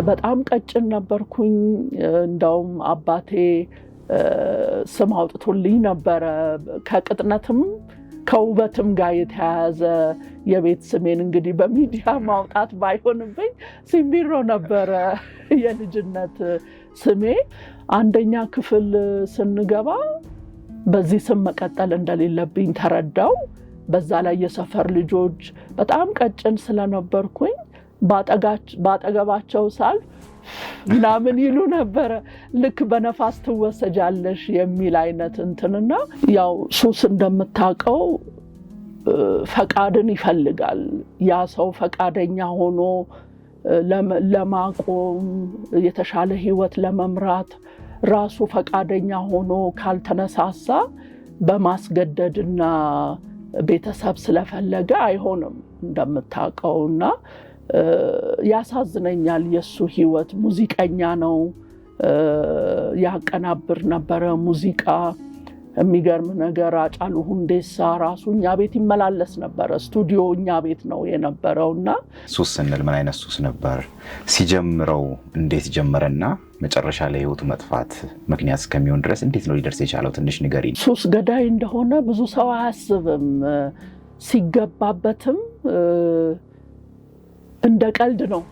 በጣም ቀጭን ነበርኩኝ። እንደውም አባቴ ስም አውጥቶልኝ ነበረ ከቅጥነትም ከውበትም ጋር የተያያዘ የቤት ስሜን እንግዲህ በሚዲያ ማውጣት ባይሆንብኝ ሲምቢሮ ነበረ የልጅነት ስሜ። አንደኛ ክፍል ስንገባ በዚህ ስም መቀጠል እንደሌለብኝ ተረዳው። በዛ ላይ የሰፈር ልጆች በጣም ቀጭን ስለነበርኩኝ ባጠገባቸው ሳልፍ ምናምን ይሉ ነበረ። ልክ በነፋስ ትወሰጃለሽ የሚል አይነት እንትንና ያው ሱስ እንደምታውቀው ፈቃድን ይፈልጋል። ያ ሰው ፈቃደኛ ሆኖ ለማቆም የተሻለ ህይወት ለመምራት ራሱ ፈቃደኛ ሆኖ ካልተነሳሳ በማስገደድና ቤተሰብ ስለፈለገ አይሆንም እንደምታውቀውና ያሳዝነኛል። የሱ ህይወት ሙዚቀኛ ነው፣ ያቀናብር ነበረ ሙዚቃ። የሚገርም ነገር አጫሉ ሁንዴሳ ራሱ እኛ ቤት ይመላለስ ነበረ። ስቱዲዮ እኛ ቤት ነው የነበረውና ሱስ ስንል ምን አይነት ሱስ ነበር? ሲጀምረው እንዴት ጀመረና መጨረሻ ላይ ህይወቱ መጥፋት ምክንያት እስከሚሆን ድረስ እንዴት ነው ሊደርስ የቻለው? ትንሽ ንገሪኝ። ሱስ ገዳይ እንደሆነ ብዙ ሰው አያስብም። ሲገባበትም እንደ ቀልድ ነው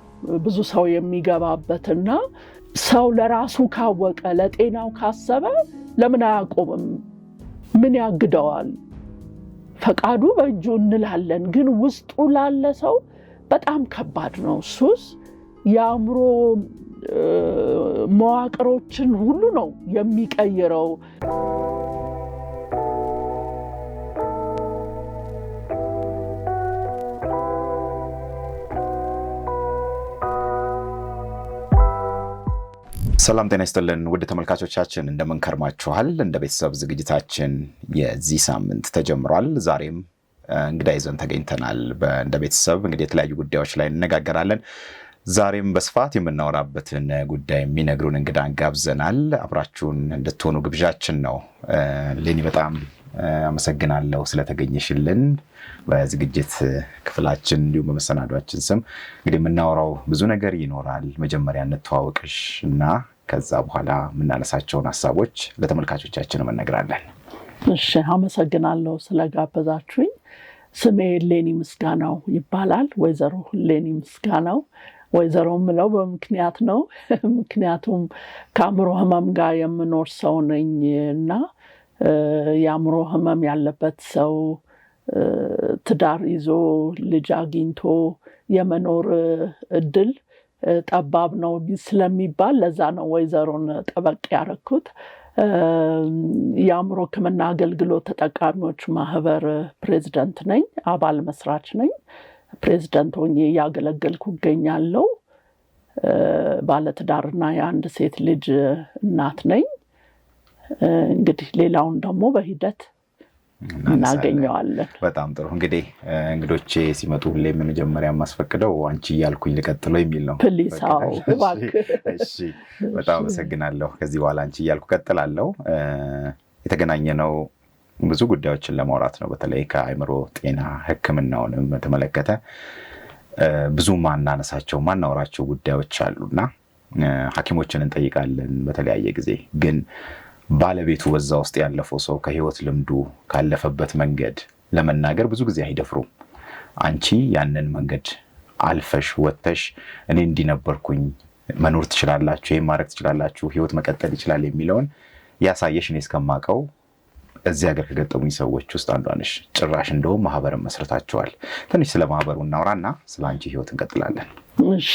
ብዙ ሰው የሚገባበትና ሰው ለራሱ ካወቀ ለጤናው ካሰበ ለምን አያቆምም? ምን ያግደዋል? ፈቃዱ በእጁ እንላለን፣ ግን ውስጡ ላለ ሰው በጣም ከባድ ነው። ሱስ የአእምሮ መዋቅሮችን ሁሉ ነው የሚቀይረው። ሰላም ጤና ይስጥልን ውድ ተመልካቾቻችን፣ እንደምን ከርማችኋል? እንደ ቤተሰብ ዝግጅታችን የዚህ ሳምንት ተጀምሯል። ዛሬም እንግዳ ይዘን ተገኝተናል። እንደ ቤተሰብ እንግዲህ የተለያዩ ጉዳዮች ላይ እንነጋገራለን። ዛሬም በስፋት የምናወራበትን ጉዳይ የሚነግሩን እንግዳ ጋብዘናል። አብራችሁን እንድትሆኑ ግብዣችን ነው። ሌኒ በጣም አመሰግናለሁ ስለተገኘሽልን በዝግጅት ክፍላችን እንዲሁም በመሰናዷችን ስም። እንግዲህ የምናወራው ብዙ ነገር ይኖራል። መጀመሪያ እንተዋወቅሽ እና ከዛ በኋላ የምናነሳቸውን ሀሳቦች ለተመልካቾቻችን እንነግራለን። እሺ፣ አመሰግናለሁ ስለጋበዛችሁኝ። ስሜ ሌኒ ምስጋናው ይባላል። ወይዘሮ ሌኒ ምስጋናው። ወይዘሮ ምለው በምክንያት ነው። ምክንያቱም ከአእምሮ ህመም ጋር የምኖር ሰው ነኝ እና የአእምሮ ህመም ያለበት ሰው ትዳር ይዞ ልጅ አግኝቶ የመኖር እድል ጠባብ ነው ስለሚባል ለዛ ነው ወይዘሮን ጠበቅ ያደረኩት። የአእምሮ ህክምና አገልግሎት ተጠቃሚዎች ማህበር ፕሬዝዳንት ነኝ፣ አባል መስራች ነኝ። ፕሬዝዳንት ሆኜ እያገለገልኩ እገኛለሁ። ባለትዳርና የአንድ ሴት ልጅ እናት ነኝ። እንግዲህ ሌላውን ደግሞ በሂደት እናገኘዋለን። በጣም ጥሩ። እንግዲህ እንግዶቼ ሲመጡ ሁሌ መጀመሪያ ማስፈቅደው አንቺ እያልኩኝ ልቀጥለው የሚል ነው። ፕሊዝ። አዎ እባክህ። እሺ፣ በጣም አመሰግናለሁ። ከዚህ በኋላ አንቺ እያልኩ ቀጥላለሁ። የተገናኘነው ብዙ ጉዳዮችን ለማውራት ነው። በተለይ ከአእምሮ ጤና ህክምናውንም በተመለከተ ብዙ ማናወራቸው ጉዳዮች አሉና ሐኪሞችን እንጠይቃለን በተለያየ ጊዜ። ግን ባለቤቱ በዛ ውስጥ ያለፈው ሰው ከህይወት ልምዱ ካለፈበት መንገድ ለመናገር ብዙ ጊዜ አይደፍሩም። አንቺ ያንን መንገድ አልፈሽ ወጥተሽ እኔ እንዲነበርኩኝ መኖር ትችላላችሁ፣ ይሄን ማድረግ ትችላላችሁ፣ ህይወት መቀጠል ይችላል የሚለውን ያሳየሽ እኔ እስከማውቀው እዚህ ሀገር ከገጠሙኝ ሰዎች ውስጥ አንዷ ነሽ። ጭራሽ እንደውም ማህበርን መስርታችኋል። ትንሽ ስለ ማህበሩ እናውራና ስለ አንቺ ህይወት እንቀጥላለን። እሺ፣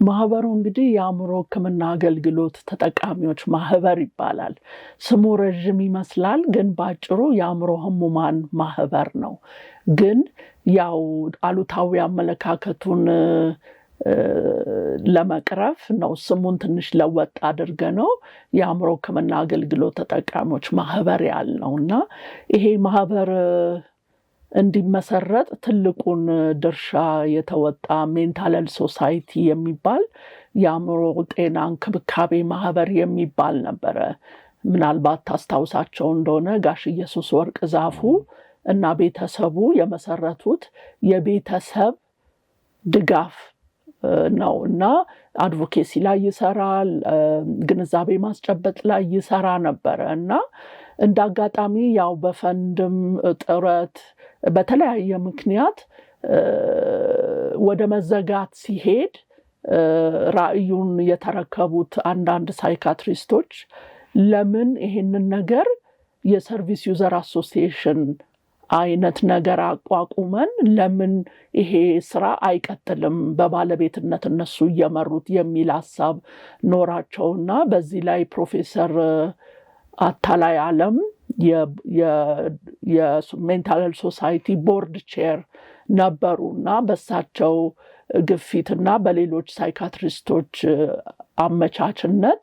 ማህበሩ እንግዲህ የአእምሮ ህክምና አገልግሎት ተጠቃሚዎች ማህበር ይባላል። ስሙ ረዥም ይመስላል፣ ግን ባጭሩ የአእምሮ ህሙማን ማህበር ነው። ግን ያው አሉታዊ አመለካከቱን ለመቅረፍ ነው ስሙን ትንሽ ለወጥ አድርገ ነው የአእምሮ ህክምና አገልግሎት ተጠቃሚዎች ማህበር ያልነውና ይሄ ማህበር እንዲመሰረት ትልቁን ድርሻ የተወጣ ሜንታል ሄልዝ ሶሳይቲ የሚባል የአእምሮ ጤና እንክብካቤ ማህበር የሚባል ነበረ። ምናልባት ታስታውሳቸው እንደሆነ ጋሽ ኢየሱስ ወርቅ ዛፉ እና ቤተሰቡ የመሰረቱት የቤተሰብ ድጋፍ ነው እና አድቮኬሲ ላይ ይሰራል፣ ግንዛቤ ማስጨበጥ ላይ ይሰራ ነበረ እና እንዳጋጣሚ ያው በፈንድም ጥረት በተለያየ ምክንያት ወደ መዘጋት ሲሄድ ራእዩን የተረከቡት አንዳንድ ሳይካትሪስቶች ለምን ይሄንን ነገር የሰርቪስ ዩዘር አሶሲዬሽን አይነት ነገር አቋቁመን ለምን ይሄ ስራ አይቀጥልም በባለቤትነት እነሱ እየመሩት የሚል ሐሳብ ኖራቸውና በዚህ ላይ ፕሮፌሰር አታላይ ዓለም የሜንታል ሄልዝ ሶሳይቲ ቦርድ ቼር ነበሩና በሳቸው ግፊትና በሌሎች ሳይካትሪስቶች አመቻችነት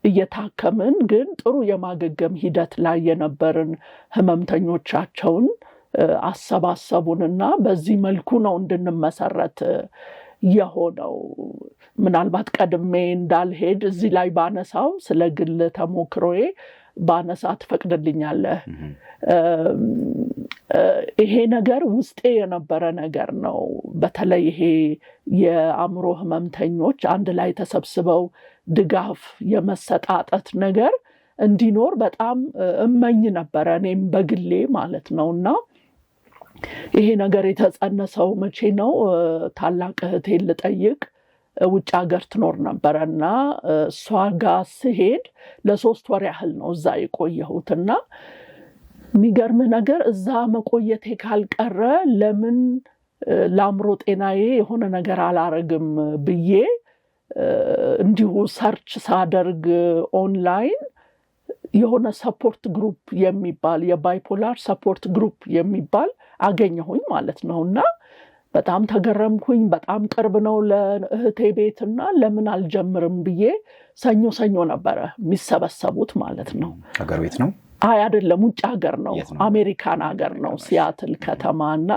እየታከምን ግን ጥሩ የማገገም ሂደት ላይ የነበርን ህመምተኞቻቸውን አሰባሰቡንና በዚህ መልኩ ነው እንድንመሰረት የሆነው። ምናልባት ቀድሜ እንዳልሄድ እዚህ ላይ ባነሳው ስለ ግል ተሞክሮዬ ባነሳ ትፈቅድልኛለህ? ይሄ ነገር ውስጤ የነበረ ነገር ነው። በተለይ ይሄ የአእምሮ ህመምተኞች አንድ ላይ ተሰብስበው ድጋፍ የመሰጣጠት ነገር እንዲኖር በጣም እመኝ ነበረ፣ እኔም በግሌ ማለት ነውና ይሄ ነገር የተጸነሰው መቼ ነው? ታላቅ እህቴን ልጠይቅ ውጭ ሀገር ትኖር ነበረና እሷ ጋር ስሄድ ለ3 ወር ያህል ነው እዛ የቆየሁትና የሚገርም ነገር እዛ መቆየቴ ካልቀረ ለምን ለአእምሮ ጤናዬ የሆነ ነገር አላረግም ብዬ እንዲሁ ሰርች ሳደርግ ኦንላይን የሆነ ሰፖርት ግሩፕ የሚባል የባይፖላር ሰፖርት ግሩፕ የሚባል አገኘሁኝ ማለት ነውና በጣም ተገረምኩኝ። በጣም ቅርብ ነው ለእህቴ ቤትና ለምን አልጀምርም ብዬ ሰኞ ነበረ የሚሰበሰቡት ማለት ነው። ሀገር ቤት ነው? አይ አይደለም፣ ውጭ ሀገር ነው፣ አሜሪካን ሀገር ነው፣ ሲያትል ከተማና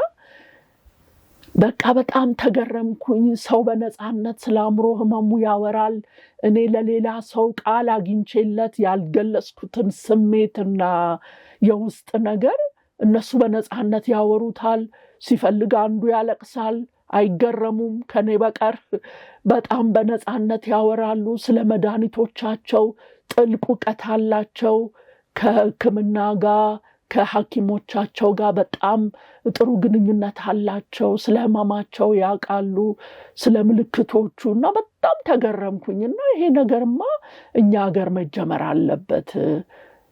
በቃ በጣም ተገረምኩኝ። ሰው በነፃነት ስለ አእምሮ ህመሙ ያወራል። እኔ ለሌላ ሰው ቃል አግኝቼለት ያልገለጽኩትን ስሜትና የውስጥ ነገር እነሱ በነፃነት ያወሩታል። ሲፈልግ አንዱ ያለቅሳል፣ አይገረሙም ከኔ በቀር። በጣም በነፃነት ያወራሉ። ስለ መድኃኒቶቻቸው ጥልቅ እውቀት አላቸው። ከሕክምና ጋር ከሐኪሞቻቸው ጋር በጣም ጥሩ ግንኙነት አላቸው። ስለ ህመማቸው ያውቃሉ፣ ስለ ምልክቶቹ እና በጣም ተገረምኩኝና ይሄ ነገርማ እኛ ሀገር መጀመር አለበት።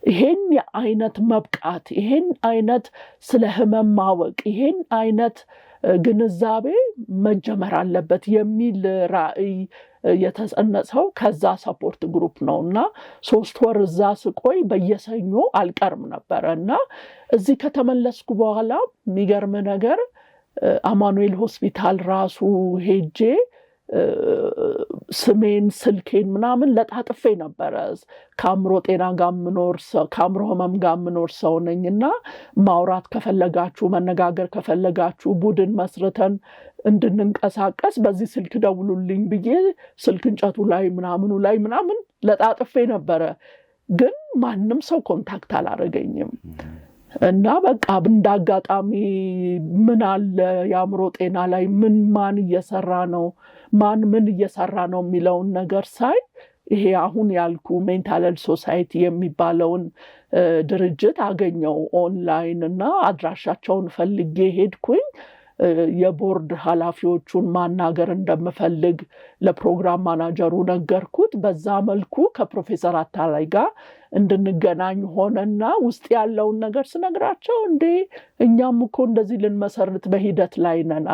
ይሄን አይነት መብቃት፣ ይሄን አይነት ስለ ህመም ማወቅ፣ ይሄን አይነት ግንዛቤ መጀመር አለበት የሚል ራዕይ የተጸነሰው ከዛ ሰፖርት ግሩፕ ነውና 3 ወር እዛ ስቆይ በየሰኞ አልቀርም ነበረና እዚህ ከተመለስኩ በኋላ የሚገርም ነገር አማኑኤል ሆስፒታል ራሱ ሄጄ ስሜን ስልኬን ምናምን ለጣጥፌ ነበረ። ከአእምሮ ጤና ጋር ምኖር ሰው ከአእምሮ ህመም ጋር ምኖር ሰው ነኝና ማውራት ከፈለጋችሁ መነጋገር ከፈለጋችሁ ቡድን መስርተን እንድንንቀሳቀስ በዚህ ስልክ ደውሉልኝ ብዬ ስልክ እንጨቱ ላይ ምናምን ለጣጥፌ ነበረ። ግን ማንም ሰው ኮንታክት አላረገኝም እና በቃ እንዳጋጣሚ ምን አለ የአእምሮ ጤና ላይ ማን እየሰራ ነው ምን እየሰራ ነው የሚለውን ነገር ሳይ ይሄ አሁን ያልኩ ሜንታል ሄልዝ ሶሳይቲ የሚባለውን ድርጅት አገኘው ኦንላይን እና አድራሻቸውን ፈልጌ ሄድኩኝ። የቦርድ ኃላፊዎቹን ማናገር እንደምፈልግ ለፕሮግራም ማናጀሩ ነገርኩት። በዛ መልኩ ከፕሮፌሰር አታላይ ጋር እንድንገናኝ ሆነና ውስጥ ያለውን ነገር ስነግራቸው እንዴ እኛም እኮ እንደዚህ ልንመሰርት በሂደት ላይ ነን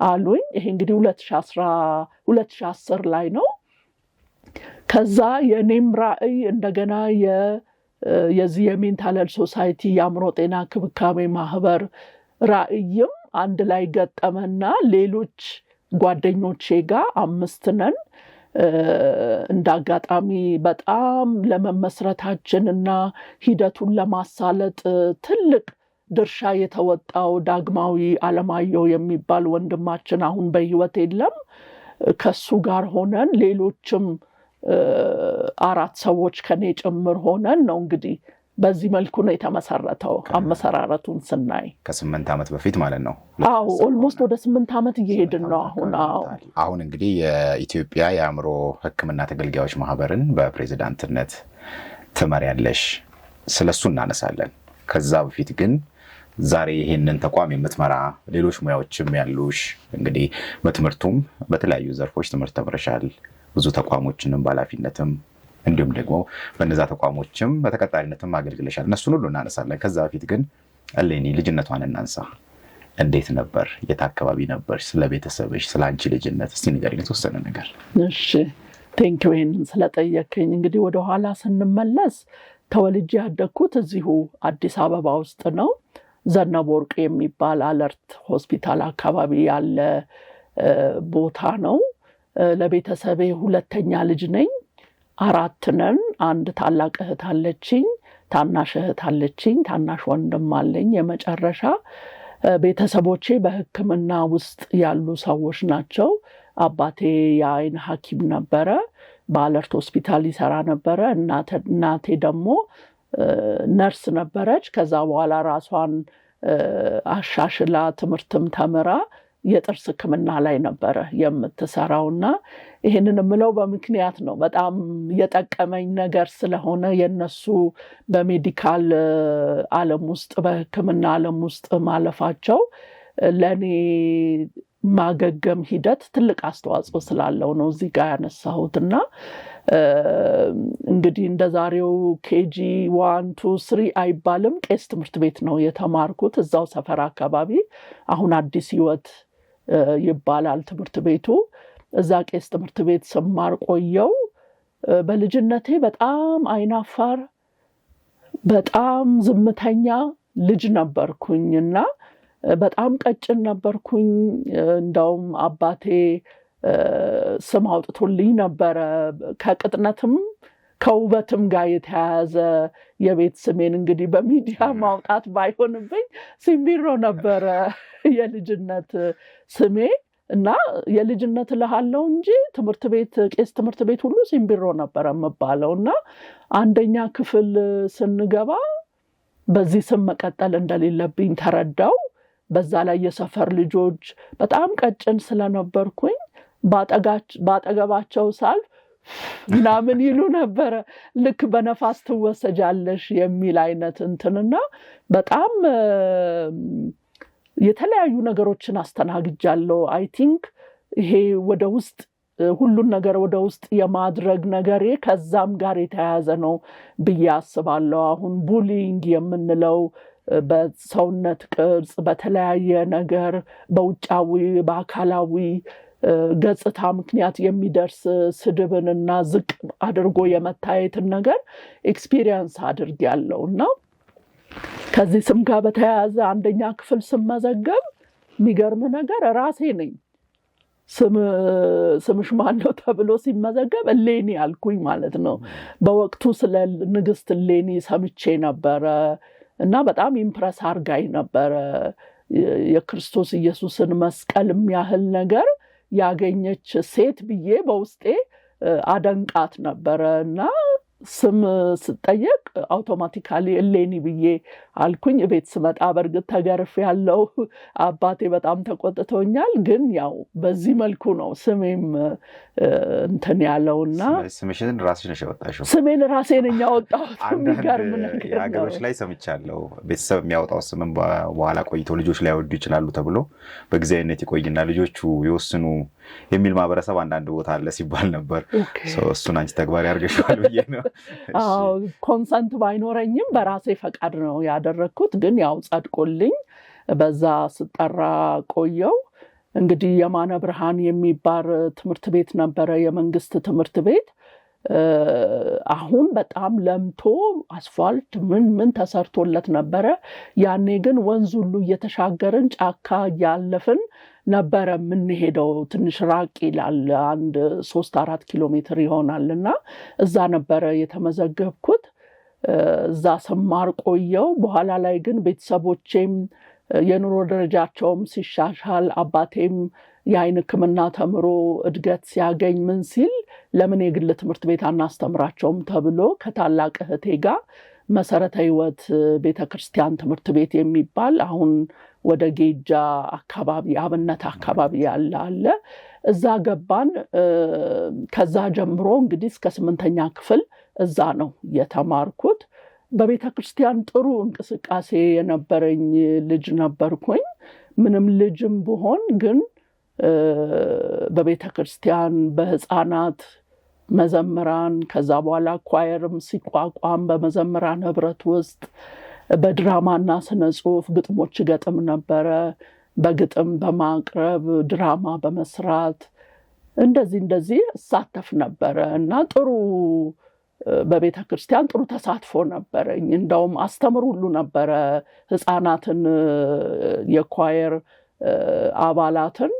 አሉኝ። ይሄ እንግዲህ 2010 ላይ ነው። ከዛ የኔም ራዕይ እንደገና የዚህ የሜንታል ሄልዝ ሶሳይቲ የአእምሮ ጤና ክብካቤ ማህበር ራዕይም አንድ ላይ ገጠመና ሌሎች ጓደኞቼ ጋር 5 ነን። እንዳጋጣሚ በጣም ለመመስረታችንና ሂደቱን ለማሳለጥ ትልቅ ድርሻ የተወጣው ዳግማዊ አለማየሁ የሚባል ወንድማችን አሁን በህይወት የለም። ከሱ ጋር ሆነን ሌሎችም 4 ሰዎች ከኔ ጭምር ሆነን ነው እንግዲህ በዚህ መልኩ ነው የተመሰረተው አመሰራረቱን ስናይ ከ8 ዓመት በፊት ማለት ነው። አዎ ኦልሞስት ወደ 8 ዓመት እየሄድን ነው አሁን እንግዲህ የኢትዮጵያ የአእምሮ ሕክምና ተገልጋዮች ማህበርን በፕሬዝዳንትነት ትመሪያለሽ። ስለሱ እናነሳለን። ከዛ በፊት ግን ዛሬ ይሄንን ተቋም የምትመራ ሌሎች ሙያዎችም ያሉሽ እንግዲህ በትምህርቱም በተለያዩ ዘርፎች ትምህርት ተምረሻል። ብዙ ተቋሞችንም በኃላፊነትም እንዲሁም ደግሞ በነዛ ተቋሞችም በተቀጣሪነትም አገልግለሻል። እነሱን ሁሉ እናነሳለን። ከዛ በፊት ግን እሌኒ ልጅነቷን እናንሳ። እንዴት ነበር? የት አካባቢ ነበር? ስለ ቤተሰብሽ፣ ስለ አንቺ ልጅነት እስቲ ንገሪኝ የተወሰነ ነገር። እሺ ቴንኪው ይሄንን ስለጠየከኝ። እንግዲህ ወደኋላ ስንመለስ ተወልጄ ያደግኩት እዚሁ አዲስ አበባ ውስጥ ነው። ዘነበ ወርቅ የሚባል አለርት ሆስፒታል አካባቢ ያለ ቦታ ነው። ለቤተሰቤ ሁለተኛ ልጅ ነኝ። 4 ነን። አንድ ታላቅ እህት አለችኝ፣ ታናሽ እህት አለችኝ፣ ታናሽ ወንድም አለኝ። የመጨረሻ ቤተሰቦቼ በሕክምና ውስጥ ያሉ ሰዎች ናቸው። አባቴ የአይን ሐኪም ነበረ፣ በአለርት ሆስፒታል ይሰራ ነበረ። እናቴ ደግሞ ነርስ ነበረች። ከዛ በኋላ ራሷን አሻሽላ ትምህርትም ተምራ የጥርስ ሕክምና ላይ ነበረ የምትሰራውና ይሄንን የምለው በምክንያት ነው። በጣም የጠቀመኝ ነገር ስለሆነ የነሱ በሜዲካል ዓለም ውስጥ በሕክምና ዓለም ውስጥ ማለፋቸው ለኔ ማገገም ሂደት ትልቅ አስተዋጽኦ ስላለው ነው እዚህ ጋር ያነሳሁትና እንግዲህ እንደዛሬው ኬጂ 1 2 3 አይባልም። ቄስ ትምህርት ቤት ነው የተማርኩት እዛው ሰፈር አካባቢ። አሁን አዲስ ህይወት ይባላል ትምህርት ቤቱ። እዛ ቄስ ትምህርት ቤት ስማር ቆየው። በልጅነቴ በጣም አይናፋር በጣም ዝምተኛ ልጅ ነበርኩኝና በጣም ቀጭን ነበርኩኝ። እንደውም አባቴ ስም አውጥቶልኝ ነበረ ከቅጥነትም ከውበትም ጋር የተያያዘ የቤት ስሜን እንግዲህ በሚዲያ ማውጣት ባይሆንብኝ ሲምቢሮ ነበረ የልጅነት ስሜ እና የልጅነት እልሃለሁ እንጂ ትምህርት ቤት ቄስ ትምህርት ቤት ሁሉ ሲምቢሮ ነበረ የምባለውና አንደኛ ክፍል ስንገባ በዚህ ስም መቀጠል እንደሌለብኝ ተረዳው። በዛ ላይ የሰፈር ልጆች በጣም ቀጭን ስለነበርኩኝ ባጠገባቸው ሳልፍ ምናምን ይሉ ነበረ። ልክ በነፋስ ትወሰጃለሽ የሚል አይነት እንትንና በጣም የተለያዩ ነገሮችን አስተናግጃለሁ። አይ ቲንክ ይሄ ወደ ውስጥ ሁሉን ነገር ወደ ውስጥ የማድረግ ነገሬ ከዛም ጋር የተያያዘ ነው ብዬ አስባለሁ። አሁን ቡሊንግ የምንለው በሰውነት ቅርጽ በተለያየ ነገር በውጫዊ በአካላዊ ገጽታ ምክንያት የሚደርስ ስድብንና ዝቅ አድርጎ የመታየትን ነገር ኤክስፒሪየንስ አድርጌያለሁና ከዚህ ስም ጋር በተያያዘ አንደኛ ክፍል ስመዘገብ የሚገርም ነገር ራሴ ነኝ ስምሽ ማን ነው ተብሎ ሲመዘገብ እሌኒ አልኩኝ ማለት ነው። በወቅቱ ስለ ንግስት እሌኒ ሰምቼ ነበረ እና በጣም ኢምፕረስ አርጋኝ ነበረ። የክርስቶስ ኢየሱስን መስቀል የሚያህል ነገር ያገኘች ሴት ብዬ በውስጤ አደንቃት ነበረ እና ስም ስጠየቅ አውቶማቲካሊ እሌኒ ብዬ አልኩኝ። ቤት ስመጣ በርግጥ ተገርፍ ያለው አባቴ በጣም ተቆጥቶኛል። ግን ያው በዚህ መልኩ ነው ስሜም እንትን ያለውና ስምሽን ራስሽ ነሽ ያወጣሽው? ስሜን ራሴ ነኝ ያወጣሁት። የሚገርም ነገር ነው። ሀገሮች ላይ ሰምቻለሁ ቤተሰብ የሚያወጣው ስምን በኋላ ቆይተው ልጆች ላይ ወዱ ይችላሉ ተብሎ በጊዜያዊነት ይቆይና ልጆቹ ይወስኑ የሚል ማህበረሰብ አንዳንድ ቦታ አለ ሲባል ነበር። እሱን አንቺ ተግባር ያርገሻል ብዬ ነው። አዎ ኮንሰንት ባይኖረኝም በራሴ ፈቃድ ነው ያደረኩት። ግን ያው ጸድቆልኝ በዛ ስጠራ ቆየው። እንግዲህ የማነ ብርሃን የሚባል ትምህርት ቤት ነበረ፣ የመንግስት ትምህርት ቤት። አሁን በጣም ለምቶ አስፋልት ምን ተሰርቶለት ነበረ። ያኔ ግን ወንዝ ሁሉ እየተሻገርን ጫካ እያለፍን ነበረ የምንሄደው። ትንሽ ራቅ ይላል፣ አንድ 3-4 ኪሎ ሜትር ይሆናልና እዛ ነበረ የተመዘገብኩት። እዛ ስማር ቆየው። በኋላ ላይ ግን ቤተሰቦቼም የኑሮ ደረጃቸውም ሲሻሻል አባቴም የአይን ሕክምና ተምሮ እድገት ሲያገኝ ምን ሲል ለምን የግል ትምህርት ቤት አናስተምራቸውም ተብሎ ከታላቅ እህቴ ጋር መሰረተ ሕይወት ቤተክርስቲያን ትምህርት ቤት የሚባል አሁን ወደ ጌጃ አካባቢ አብነት አካባቢ ያለ አለ። እዛ ገባን። ከዛ ጀምሮ እንግዲህ እስከ 8ኛ ክፍል እዛ ነው የተማርኩት። በቤተክርስቲያን ጥሩ እንቅስቃሴ የነበረኝ ልጅ ነበርኩኝ። ምንም ልጅም ብሆን ግን በቤተክርስቲያን በህፃናት መዘምራን ከዛ በኋላ ኳየርም ሲቋቋም በመዘምራን ህብረት ውስጥ በድራማና ስነ ጽሁፍ ግጥሞች ገጥም ነበረ። በግጥም በማቅረብ ድራማ በመስራት እንደዚህ እሳተፍ ነበረ እና ጥሩ በቤተክርስቲያን ጥሩ ተሳትፎ ነበረኝ። እንደውም አስተምር ሁሉ ነበረ ህፃናትን የኳየር አባላትን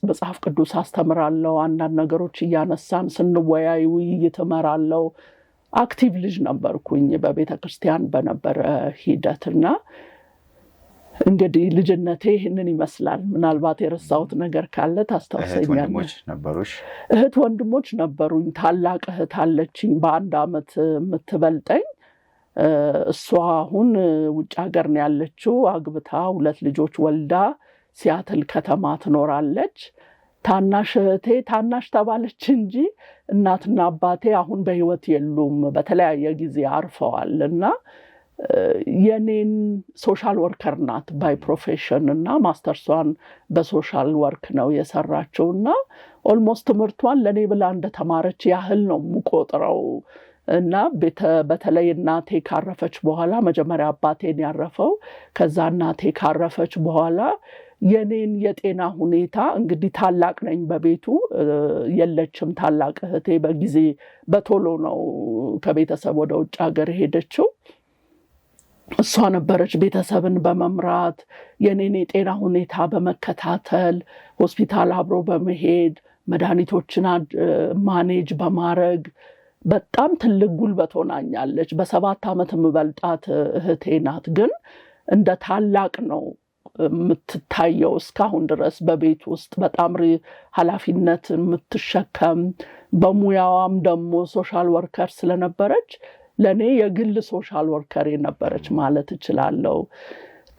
መጽሐፍ ቅዱስ አስተምራለሁ። አንዳንድ ነገሮች እያነሳን ስንወያይ ውይይት እመራለሁ። አክቲቭ ልጅ ነበርኩኝ በቤተክርስቲያን በነበረ ሂደትና እንግዲህ ልጅነቴ ይህንን ይመስላል። ምናልባት የረሳሁት ነገር ካለ ታስታውሰኛለህ? እህት ወንድሞች ነበሩኝ። ታላቅ እህት አለችኝ በ1 ዓመት የምትበልጠኝ። እሷ አሁን ውጭ ሀገር ነው ያለችው። አግብታ 2 ልጆች ወልዳ ሲያትል ከተማ ትኖራለች። ታናሽ እህቴ ታናሽ ተባለች እንጂ እናትና አባቴ አሁን በህይወት የሉም፣ በተለያየ ጊዜ አርፈዋል እና የኔን ሶሻል ወርከር ናት ባይ ፕሮፌሽን እና ማስተርሷን በሶሻል ወርክ ነው የሰራችው እና ኦልሞስት ትምህርቷን ለኔ ብላ እንደተማረች ያህል ነው የምቆጥረው። እና በተለይ እናቴ ካረፈች በኋላ መጀመሪያ አባቴን ያረፈው፣ ከዛ እናቴ ካረፈች በኋላ የኔን የጤና ሁኔታ እንግዲህ ታላቅ ነኝ በቤቱ የለችም ታላቅ እህቴ በጊዜ በቶሎ ነው ከቤተሰብ ወደ ውጭ ሀገር ሄደችው። እሷ ነበረች ቤተሰብን በመምራት የኔን የጤና ሁኔታ በመከታተል ሆስፒታል አብሮ በመሄድ መድኃኒቶችን ማኔጅ በማድረግ በጣም ትልቅ ጉልበት ሆናኛለች። በ7 ዓመት የምበልጣት እህቴ ናት፣ ግን እንደ ታላቅ ነው የምትታየው እስካሁን ድረስ በቤት ውስጥ በጣም ኃላፊነት የምትሸከም በሙያዋም ደግሞ ሶሻል ወርከር ስለነበረች ለኔ የግል ሶሻል ወርከር ነበረች ማለት እችላለሁ።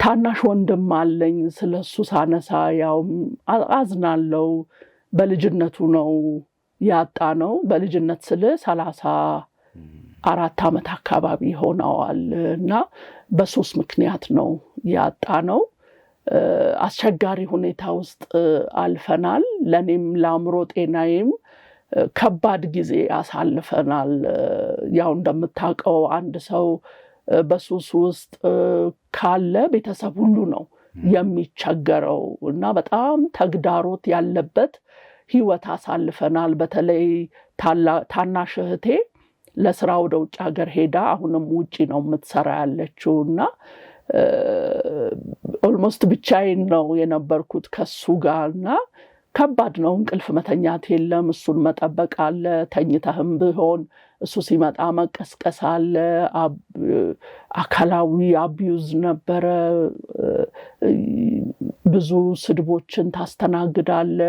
ታናሽ ወንድም አለኝ። ስለሱ ሳነሳ ያው አዝናለሁ። በልጅነቱ ነው ያጣነው። በልጅነት ስለ 34 ዓመት አካባቢ ሆነዋል እና በሱስ ምክንያት ነው ያጣነው። አስቸጋሪ ሁኔታ ውስጥ አልፈናል። ለኔም ለአእምሮ ጤናዬም ከባድ ጊዜ አሳልፈናል። ያው እንደምታውቀው አንድ ሰው በሱስ ውስጥ ካለ ቤተሰብ ሁሉ ነው የሚቸገረው እና በጣም ተግዳሮት ያለበት ህይወት አሳልፈናል። በተለይ ታናሽ እህቴ ለስራ ወደ ውጭ ሀገር ሄዳ አሁንም ውጪ ነው የምትሰራ ያለችው እና ኦልሞስት ብቻዬን ነው የነበርኩት ከሱ ጋር እና ከባድ ነው። እንቅልፍ መተኛት የለም፣ እሱን መጠበቅ አለ። ተኝተህም ቢሆን እሱ ሲመጣ መቀስቀስ አለ። አካላዊ አቢዩዝ ነበረ። ብዙ ስድቦችን ታስተናግዳለ።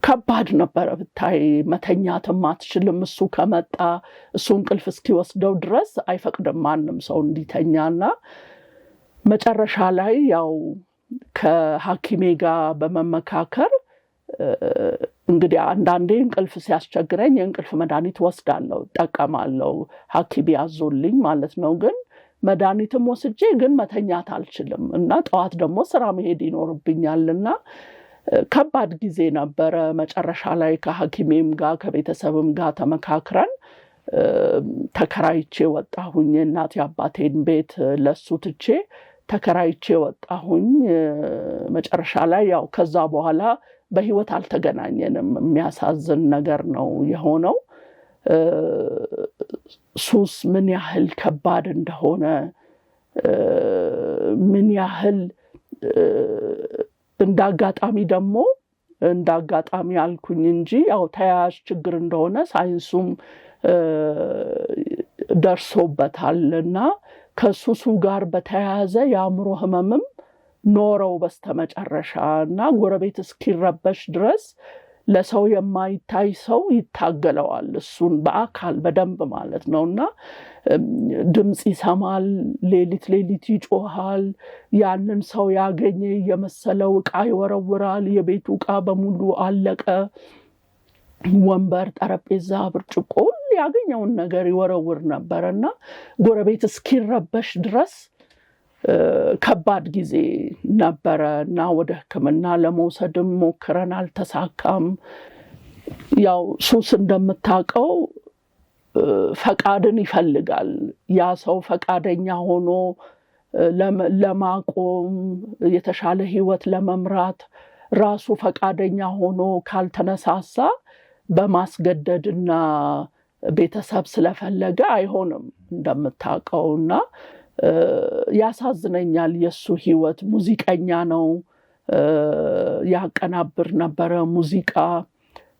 ከባድ ነበረ ብታይ። መተኛትም አትችልም። እሱ ከመጣ እሱ እንቅልፍ እስኪወስደው ድረስ አይፈቅድም ማንም ሰው እንዲተኛና መጨረሻ ላይ ያው ከሐኪሜ ጋር በመመካከር እንግዲህ አንዳንዴ እንቅልፍ ሲያስቸግረኝ የእንቅልፍ መድኃኒት ወስዳለሁ፣ ጠቀማለሁ፣ ሐኪም ያዞልኝ ማለት ነው። ግን መድኃኒትም ወስጄ ግን መተኛት አልችልም እና ጠዋት ደግሞ ስራ መሄድ ይኖርብኛልና ከባድ ጊዜ ነበረ። መጨረሻ ላይ ከሐኪሜም ጋር ከቤተሰብም ጋር ተመካክረን ተከራይቼ ወጣሁኝ። እናቴ አባቴን ቤት ለሱ ትቼ ተከራይቼ ወጣሁኝ። መጨረሻ ላይ ያው ከዛ በኋላ በህይወት አልተገናኘንም። የሚያሳዝን ነገር ነው የሆነው። ሱስ ምን ያህል ከባድ እንደሆነ ምን ያህል እንዳጋጣሚ ደግሞ እንዳጋጣሚ አልኩኝ እንጂ ያው ተያያዥ ችግር እንደሆነ ሳይንሱም ደርሶበታልና ከሱሱ ጋር በተያያዘ የአእምሮ ህመምም ኖረው በስተመጨረሻ እና ጎረቤት እስኪረበሽ ድረስ ለሰው የማይታይ ሰው ይታገለዋል እሱን በአካል በደንብ ማለት ነውና ድምጽ ይሰማል ሌሊት ይጮሃል ያንን ሰው ያገኘ የመሰለው ዕቃ ይወረውራል የቤቱ ዕቃ በሙሉ አለቀ ወንበር ጠረጴዛ ብርጭቆ ያገኘውን ነገር ይወረውር ነበርና ጎረቤት እስኪረበሽ ድረስ ከባድ ጊዜ ነበርና ወደ ሕክምና ለመውሰድም ሞክረን አልተሳካም ያው ሱስ እንደምታውቀው ፈቃድን ይፈልጋል ያ ሰው ፈቃደኛ ሆኖ ለማቆም የተሻለ ህይወት ለመምራት ራሱ ፈቃደኛ ሆኖ ካልተነሳሳ በማስገደድና ቤተሰብ ስለፈለገ አይሆንም እንደምታውቀውና ያሳዝነኛል የሱ ህይወት ሙዚቀኛ ነው ያቀናብር ነበር ሙዚቃ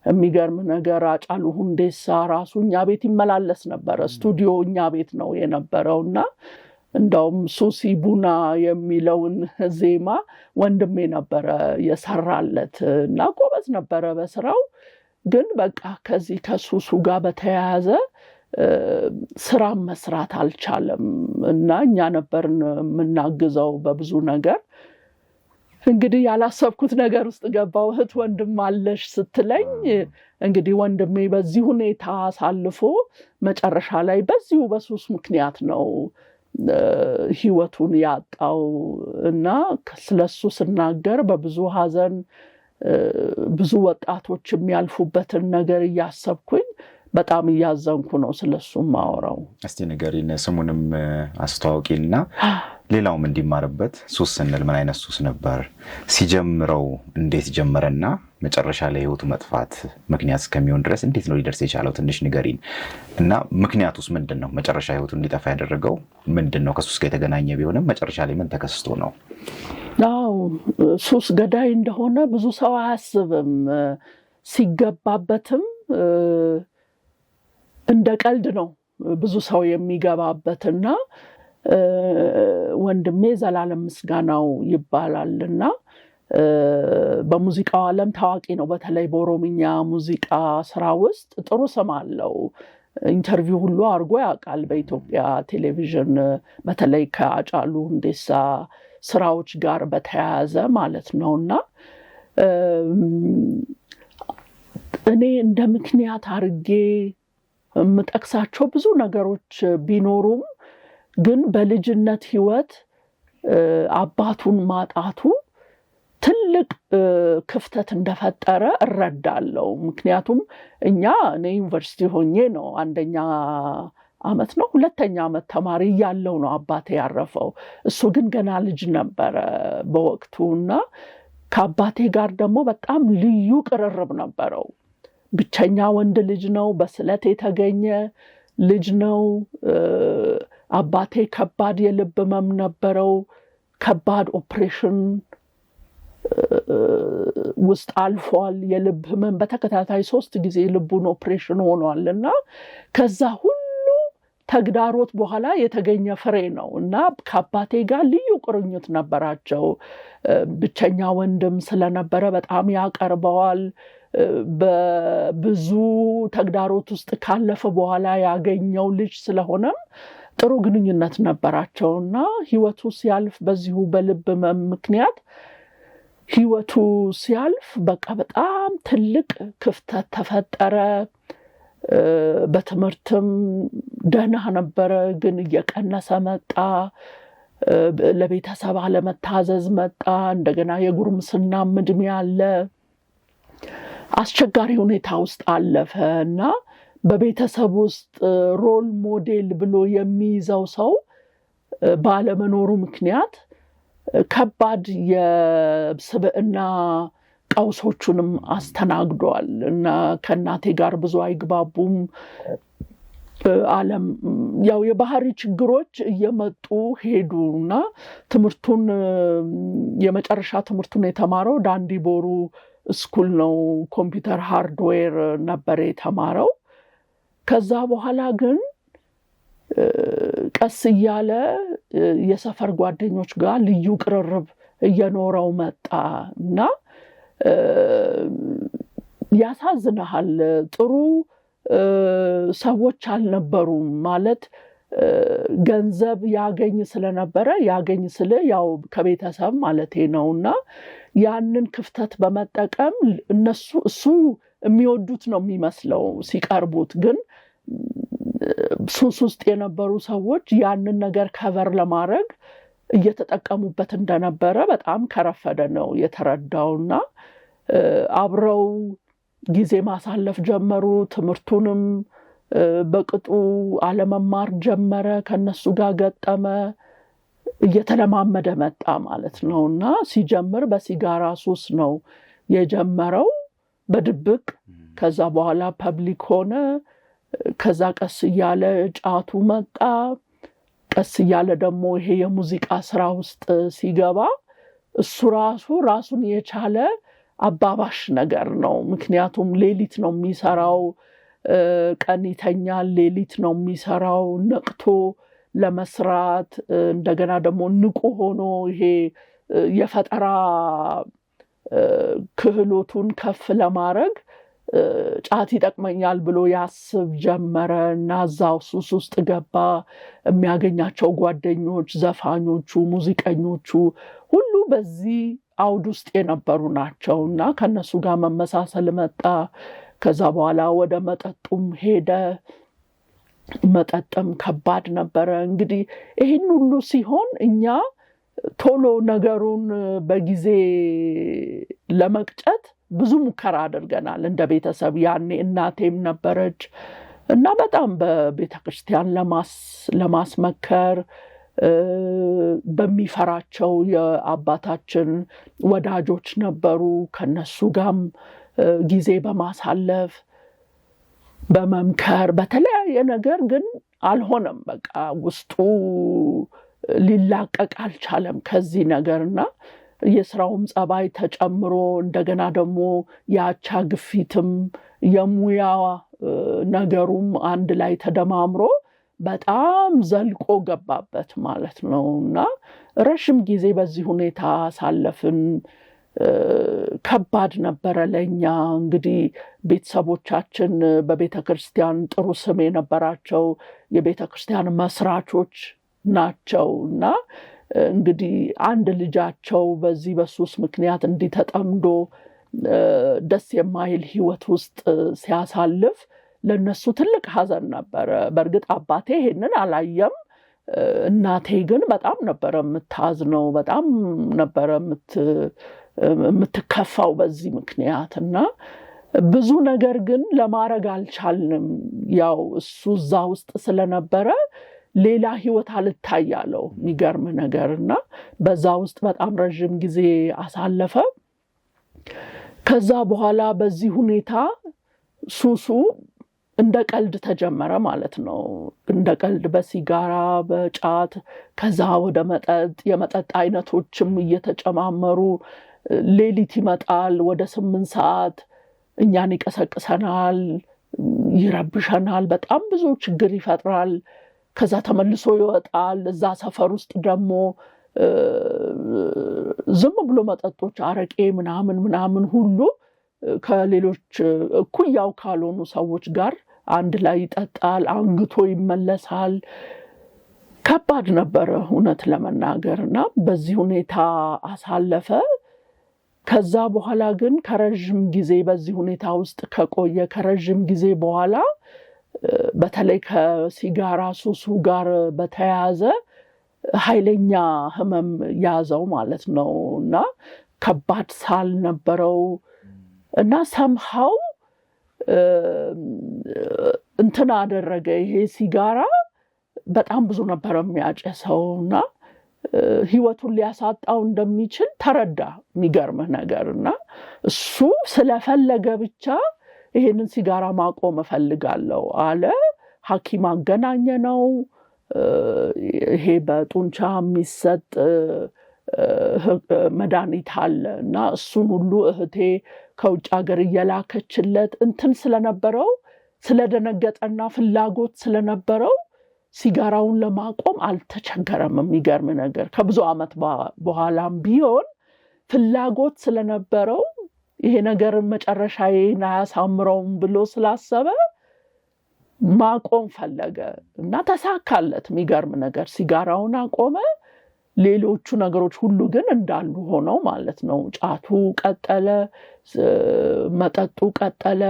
የሚገርም ነገር አጫሉ ሁንዴሳ ራሱ እኛ ቤት ይመላለስ ነበር ስቱዲዮ እኛ ቤት ነው የነበረውና እንደውም ሱሲ ቡና የሚለውን ዜማ ወንድሜ ነበር የሰራለትና ጎበዝ ነበር በስራው ግን በቃ ከዚህ ከሱሱ ጋር በተያያዘ ስራ መስራት አልቻለም እና እኛ ነበርን ምናግዘው በብዙ ነገር እንግዲህ ያላሰብኩት ነገር ውስጥ ገባው እህት ወንድም አለሽ ስትለኝ እንግዲህ ወንድሜ በዚህ ሁኔታ አሳልፎ መጨረሻ ላይ በዚሁ በሱስ ምክንያት ነው ህይወቱን ያጣው እና ስለሱ ስናገር በብዙ ሀዘን ብዙ ወጣቶች የሚያልፉበትን ነገር ያሰብኩኝ በጣም ያዘንኩ ነው ስለሱ ማወራው እስቲ ንገሪን ስሙንም አስተዋውቂና ሌላውም እንዲማርበት ሱስ ስንል ምን አይነት ሱስ ነበር ሲጀምረው እንዴት ጀመረና መጨረሻ ላይ ህይወቱ መጥፋት ምክንያት እስከሚሆን ድረስ እንዴት ነው ሊደርስ የቻለው ትንሽ ንገሪን እና ምክንያቱስ ምንድነው መጨረሻ ህይወቱ እንዲጠፋ ያደረገው ምንድነው ከሱስ ጋር የተገናኘ ቢሆንም መጨረሻ ላይ ምን ተከስቶ ነው አው ሱስ ገዳይ እንደሆነ ብዙ ሰው አያስብም ሲገባበትም እንደ ቀልድ ነው ብዙ ሰው የሚገባበትና ወንድሜ ዘላለም ምስጋናው ይባላልና በሙዚቃው ዓለም ታዋቂ ነው በተለይ በኦሮምኛ ሙዚቃ ስራ ውስጥ ጥሩ ስም አለው ኢንተርቪው ሁሉ አርጎ ያውቃል በኢትዮጵያ ቴሌቪዥን በተለይ ከአጫሉ ሁንዴሳ ስራዎች ጋር በተያያዘ ማለት ነውና እኔ እንደ ምክንያት አርጌ ምጠቅሳቸው ብዙ ነገሮች ቢኖሩም ግን በልጅነት ህይወት አባቱን ማጣቱ ትልቅ ክፍተት እንደፈጠረ እረዳለሁ ምክንያቱም እኔ ዩኒቨርሲቲ ሆኜ ነው አንደኛ አመት ነው ሁለተኛ አመት ተማሪ ያለው ነው አባቴ ያረፈው እሱ ግን ገና ልጅ ነበር በወቅቱና ከአባቴ ጋር ደግሞ በጣም ልዩ ቅርርብ ነበረው ብቸኛ ወንድ ልጅ ነው በስለት የተገኘ ልጅ ነው አባቴ ከባድ የልብ ህመም ነበረው ከባድ ኦፕሬሽን ውስጥ አልፏል የልብ ህመም በተከታታይ 3 ጊዜ ልቡን ኦፕሬሽን ሆኗልና ከዛ ሁሉ ተግዳሮት በኋላ የተገኘ ፍሬ ነውና ከአባቴ ጋር ልዩ ቁርኝት ነበራቸው ብቸኛ ወንድም ስለነበረ በጣም ያቀርበዋል በብዙ ተግዳሮት ውስጥ ካለፈ በኋላ ያገኘው ልጅ ስለሆነም ጥሩ ግንኙነት ነበራቸውና ህይወቱ ሲያልፍ በዚሁ በልብ ህመም ምክንያት ህይወቱ ሲያልፍ በቃ በጣም ትልቅ ክፍተት ተፈጠረ በትምህርትም ደህና ነበረ ግን እየቀነሰ መጣ ለቤተሰብ አለመታዘዝ መጣ እንደገና የጉርምስና እድሜ አለ አስቸጋሪ ሁኔታ ውስጥ አለፈና በቤተሰብ ውስጥ ሮል ሞዴል ብሎ የሚይዘው ሰው ባለመኖሩ ምክንያት ከባድ የስብዕና ቀውሶቹንም አስተናግዷል እና ከናቴ ጋር ብዙ አይግባቡም ዓለም ያው የባህሪ ችግሮች እየመጡ ሄዱና ትምርቱን የመጨረሻ ትምርቱን የተማረው ዳንዲቦሩ ስኩል ነው ኮምፒውተር ሃርድዌር ነበር የተማረው ከዛ በኋላ ግን ቀስ እያለ የሰፈር ጓደኞች ጋር ልዩ ቅርርብ እየኖረው መጣና ያሳዝናል። ጥሩ ሰዎች አልነበሩም ማለት ገንዘብ ያገኝ ስለነበረ ያገኝ ስለ ያው ከቤተሰብ ማለቴ ነውና ያንን ክፍተት በመጠቀም እሱ የሚወዱት ነው የሚመስለው ሲቀርቡት፣ ግን ሱስ ውስጥ የነበሩ ሰዎች ያንን ነገር ከቨር ለማድረግ እየተጠቀሙበት እንደነበረ በጣም ከረፈደ ነው የተረዳውና አብረው ጊዜ ማሳለፍ ጀመሩ። ትምህርቱንም በቅጡ አለመማር ጀመረ። ከነሱ ጋር ገጠመ። እየተለማመደ መጣ ማለት ነውና ሲጀምር በሲጋራ ሱስ ነው የጀመረው በድብቅ። ከዛ በኋላ ፐብሊክ ሆነ። ከዛ ቀስ እያለ ጫቱ መጣ። ቀስ እያለ ደግሞ ይሄ የሙዚቃ ስራ ውስጥ ሲገባ እሱ ራሱን የቻለ አባባሽ ነገር ነው። ምክንያቱም ሌሊት ነው የሚሰራው፣ ቀን ይተኛል፣ ሌሊት ነው የሚሰራው ነቅቶ ለመስራት። እንደገና ደግሞ ንቁ ሆኖ ይሄ የፈጠራ ክህሎቱን ከፍ ለማድረግ ጫት ይጠቅመኛል ብሎ ያስብ ጀመረ እና እዛው ሱስ ውስጥ ገባ። የሚያገኛቸው ጓደኞች፣ ዘፋኞቹ፣ ሙዚቀኞቹ ሁሉ በዚህ አውድ ውስጥ የነበሩ ናቸው እና ከነሱ ጋር መመሳሰል መጣ። ከዛ በኋላ ወደ መጠጡም ሄደ። መጠጥም ከባድ ነበረ። እንግዲህ ይህን ሁሉ ሲሆን እኛ ቶሎ ነገሩን በጊዜ ለመቅጨት ብዙ ሙከራ አድርገናል እንደ ቤተሰብ። ያኔ እናቴም ነበረች እና በጣም በቤተክርስቲያን ለማስመከር በሚፈራቸው የአባታችን ወዳጆች ነበሩ። ከነሱ ጋርም ጊዜ በማሳለፍ በመምከር በተለያየ ነገር ግን አልሆነም። በቃ ውስጡ ሊላቀቅ አልቻለም ከዚህ ነገርና የስራውም ጸባይ ተጨምሮ እንደገና ደግሞ የአቻ ግፊትም የሙያ ነገሩም አንድ ላይ ተደማምሮ በጣም ዘልቆ ገባበት ማለት ነውና ረጅም ጊዜ በዚህ ሁኔታ ሳለፍን። ከባድ ነበረ ለኛ። እንግዲህ ቤተሰቦቻችን በቤተክርስቲያን ጥሩ ስም የነበራቸው የቤተክርስቲያን መስራቾች ናቸውና እንግዲህ አንድ ልጃቸው በዚህ በሱስ ምክንያት እንዲተጠምዶ ደስ የማይል ህይወት ውስጥ ሲያሳልፍ ለነሱ ትልቅ ሐዘን ነበረ። በእርግጥ አባቴ ይሄንን አላየም። እናቴ ግን በጣም ነበረ የምታዝነው፣ በጣም ነበረ የምትከፋው በዚህ ምክንያትና ብዙ ነገር ግን ለማድረግ አልቻልንም። ያው እሱ እዛ ውስጥ ስለነበረ ሌላ ህይወት አልታያለው የሚገርም ነገርና በዛ ውስጥ በጣም ረጅም ጊዜ አሳለፈ። ከዛ በኋላ በዚህ ሁኔታ ሱሱ እንደ ቀልድ ተጀመረ ማለት ነው። እንደ ቀልድ በሲጋራ በጫት ከዛ ወደ መጠጥ፣ የመጠጥ አይነቶችም እየተጨማመሩ ሌሊት ይመጣል ወደ 8 ሰዓት እኛን ይቀሰቅሰናል፣ ይረብሸናል፣ በጣም ብዙ ችግር ይፈጥራል። ከዛ ተመልሶ ይወጣል። እዛ ሰፈር ውስጥ ደግሞ ዝም ብሎ መጠጦች አረቄ ምናምን ሁሉ ከሌሎች እኩያው ካልሆኑ ሰዎች ጋር አንድ ላይ ይጠጣል፣ አንግቶ ይመለሳል። ከባድ ነበረ እውነት ለመናገርና በዚህ ሁኔታ አሳለፈ። ከዛ በኋላ ግን ከረጅም ጊዜ በዚህ ሁኔታ ውስጥ ከቆየ ከረጅም ጊዜ በኋላ በተለይ ከሲጋራ ሱሱ ጋር በተያያዘ ኃይለኛ ህመም ያዘው ማለት ነው እና ከባድ ሳል ነበረው እና somehow እንትን አደረገ። ይሄ ሲጋራ በጣም ብዙ ነበር የሚያጨሰውና ህይወቱን ሊያሳጣው እንደሚችል ተረዳ። የሚገርምህ ነገርና እሱ ስለፈለገ ብቻ ይሄንን ሲጋራ ማቆም እፈልጋለሁ አለ። ሐኪም አገናኘነው። ይሄ በጡንቻ የሚሰጥ መድኃኒት አለ እና እሱን ሁሉ እህቴ ከውጭ ሀገር እየላከችለት እንትን ስለነበረው ስለደነገጠና ፍላጎት ስለነበረው ሲጋራውን ለማቆም አልተቸገረም። የሚገርም ነገር ከብዙ ዓመት በኋላም ቢሆን ፍላጎት ስለነበረው ይሄ ነገር መጨረሻዬን አያሳምረውም ብሎ ስላሰበ ማቆም ፈለገ እና ተሳካለት። የሚገርም ነገር ሲጋራውን አቆመ። ሌሎቹ ነገሮች ሁሉ ግን እንዳሉ ሆነው ማለት ነው። ጫቱ ቀጠለ፣ መጠጡ ቀጠለ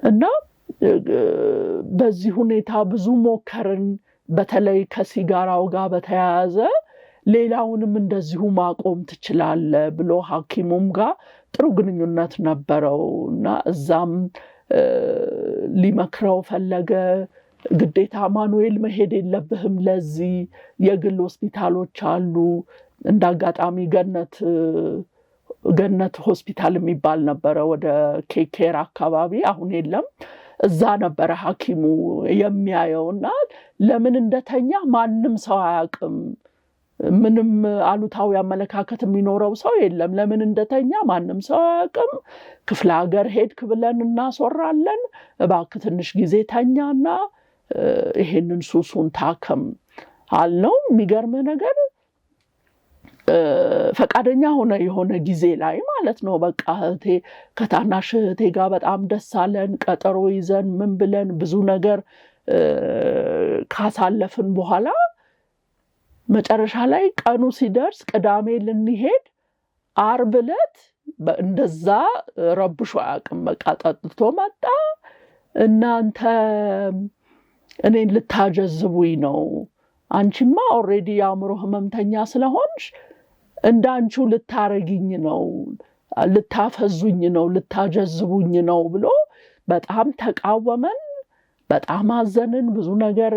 እና በዚህ ሁኔታ ብዙ ሞከርን። በተለይ ከሲጋራው ጋር በተያያዘ ሌላውንም እንደዚሁ ማቆም ትችላለህ ብሎ ሐኪሙም ጋር ጥሩ ግንኙነት ነበረው እና እዛም ሊመክረው ፈለገ። ግዴታ ማኑኤል መሄድ የለብህም፣ ለዚህ የግል ሆስፒታሎች አሉ። እንዳጋጣሚ ገነት ሆስፒታል የሚባል ነበረ ወደ ኬኬር አካባቢ፣ አሁን የለም። እዛ ነበረ ሐኪሙ የሚያየውና ለምን እንደተኛ ማንም ሰው አያውቅም። ምንም አሉታዊ አመለካከት የሚኖረው ሰው የለም። ለምን እንደተኛ ማንም ሰው አያውቅም። ክፍለ ሀገር ሄድክ ብለን እናስወራለን። እባክህ ትንሽ ጊዜ ተኛና ይሄንን ሱሱን ታከም አልነው። የሚገርም ነገር ፈቃደኛ ሆነ የሆነ ጊዜ ላይ ማለት ነው። በቃ ከታናሽ እህቴ ጋር በጣም ደስ አለን። ቀጠሮ ይዘን ምን ብለን ብዙ ነገር ካሳለፍን በኋላ መጨረሻ ላይ ቀኑ ሲደርስ ቅዳሜ ልንሄድ ዓርብ ዕለት እንደዛ ረብሾ አያውቅም። በቃ ጠጥቶ መጣ። እናንተ እኔን ልታጀዝቡኝ ነው፣ አንቺማ ኦልሬዲ የአእምሮ ህመምተኛ ስለሆንሽ እንዳንቺው ልታረጊኝ ነው፣ ልታፈዙኝ ነው፣ ልታጀዝቡኝ ነው ብሎ በጣም ተቃወመን። በጣም አዘንን። ብዙ ነገር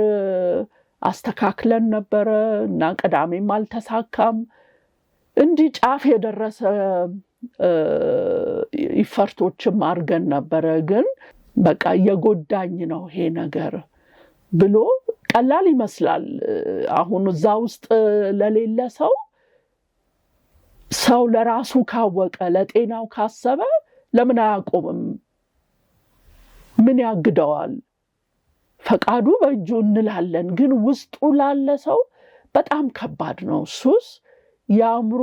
አስተካክለን ነበረ እና ቅዳሜም አልተሳካም። እንዲህ ጫፍ የደረሰ ኢፈርቶችም አድርገን ነበረ። ግን በቃ እየጎዳኝ ነው ይሄ ነገር ብሎ ቀላል ይመስላል አሁን እዛ ውስጥ ለሌለ ሰው ለራሱ ካወቀ ለጤናው ካሰበ ለምን አያቆምም? ምን ያግደዋል? ፈቃዱ በእጁ እንላለን። ግን ውስጡ ላለ ሰው በጣም ከባድ ነው። ሱስ የአእምሮ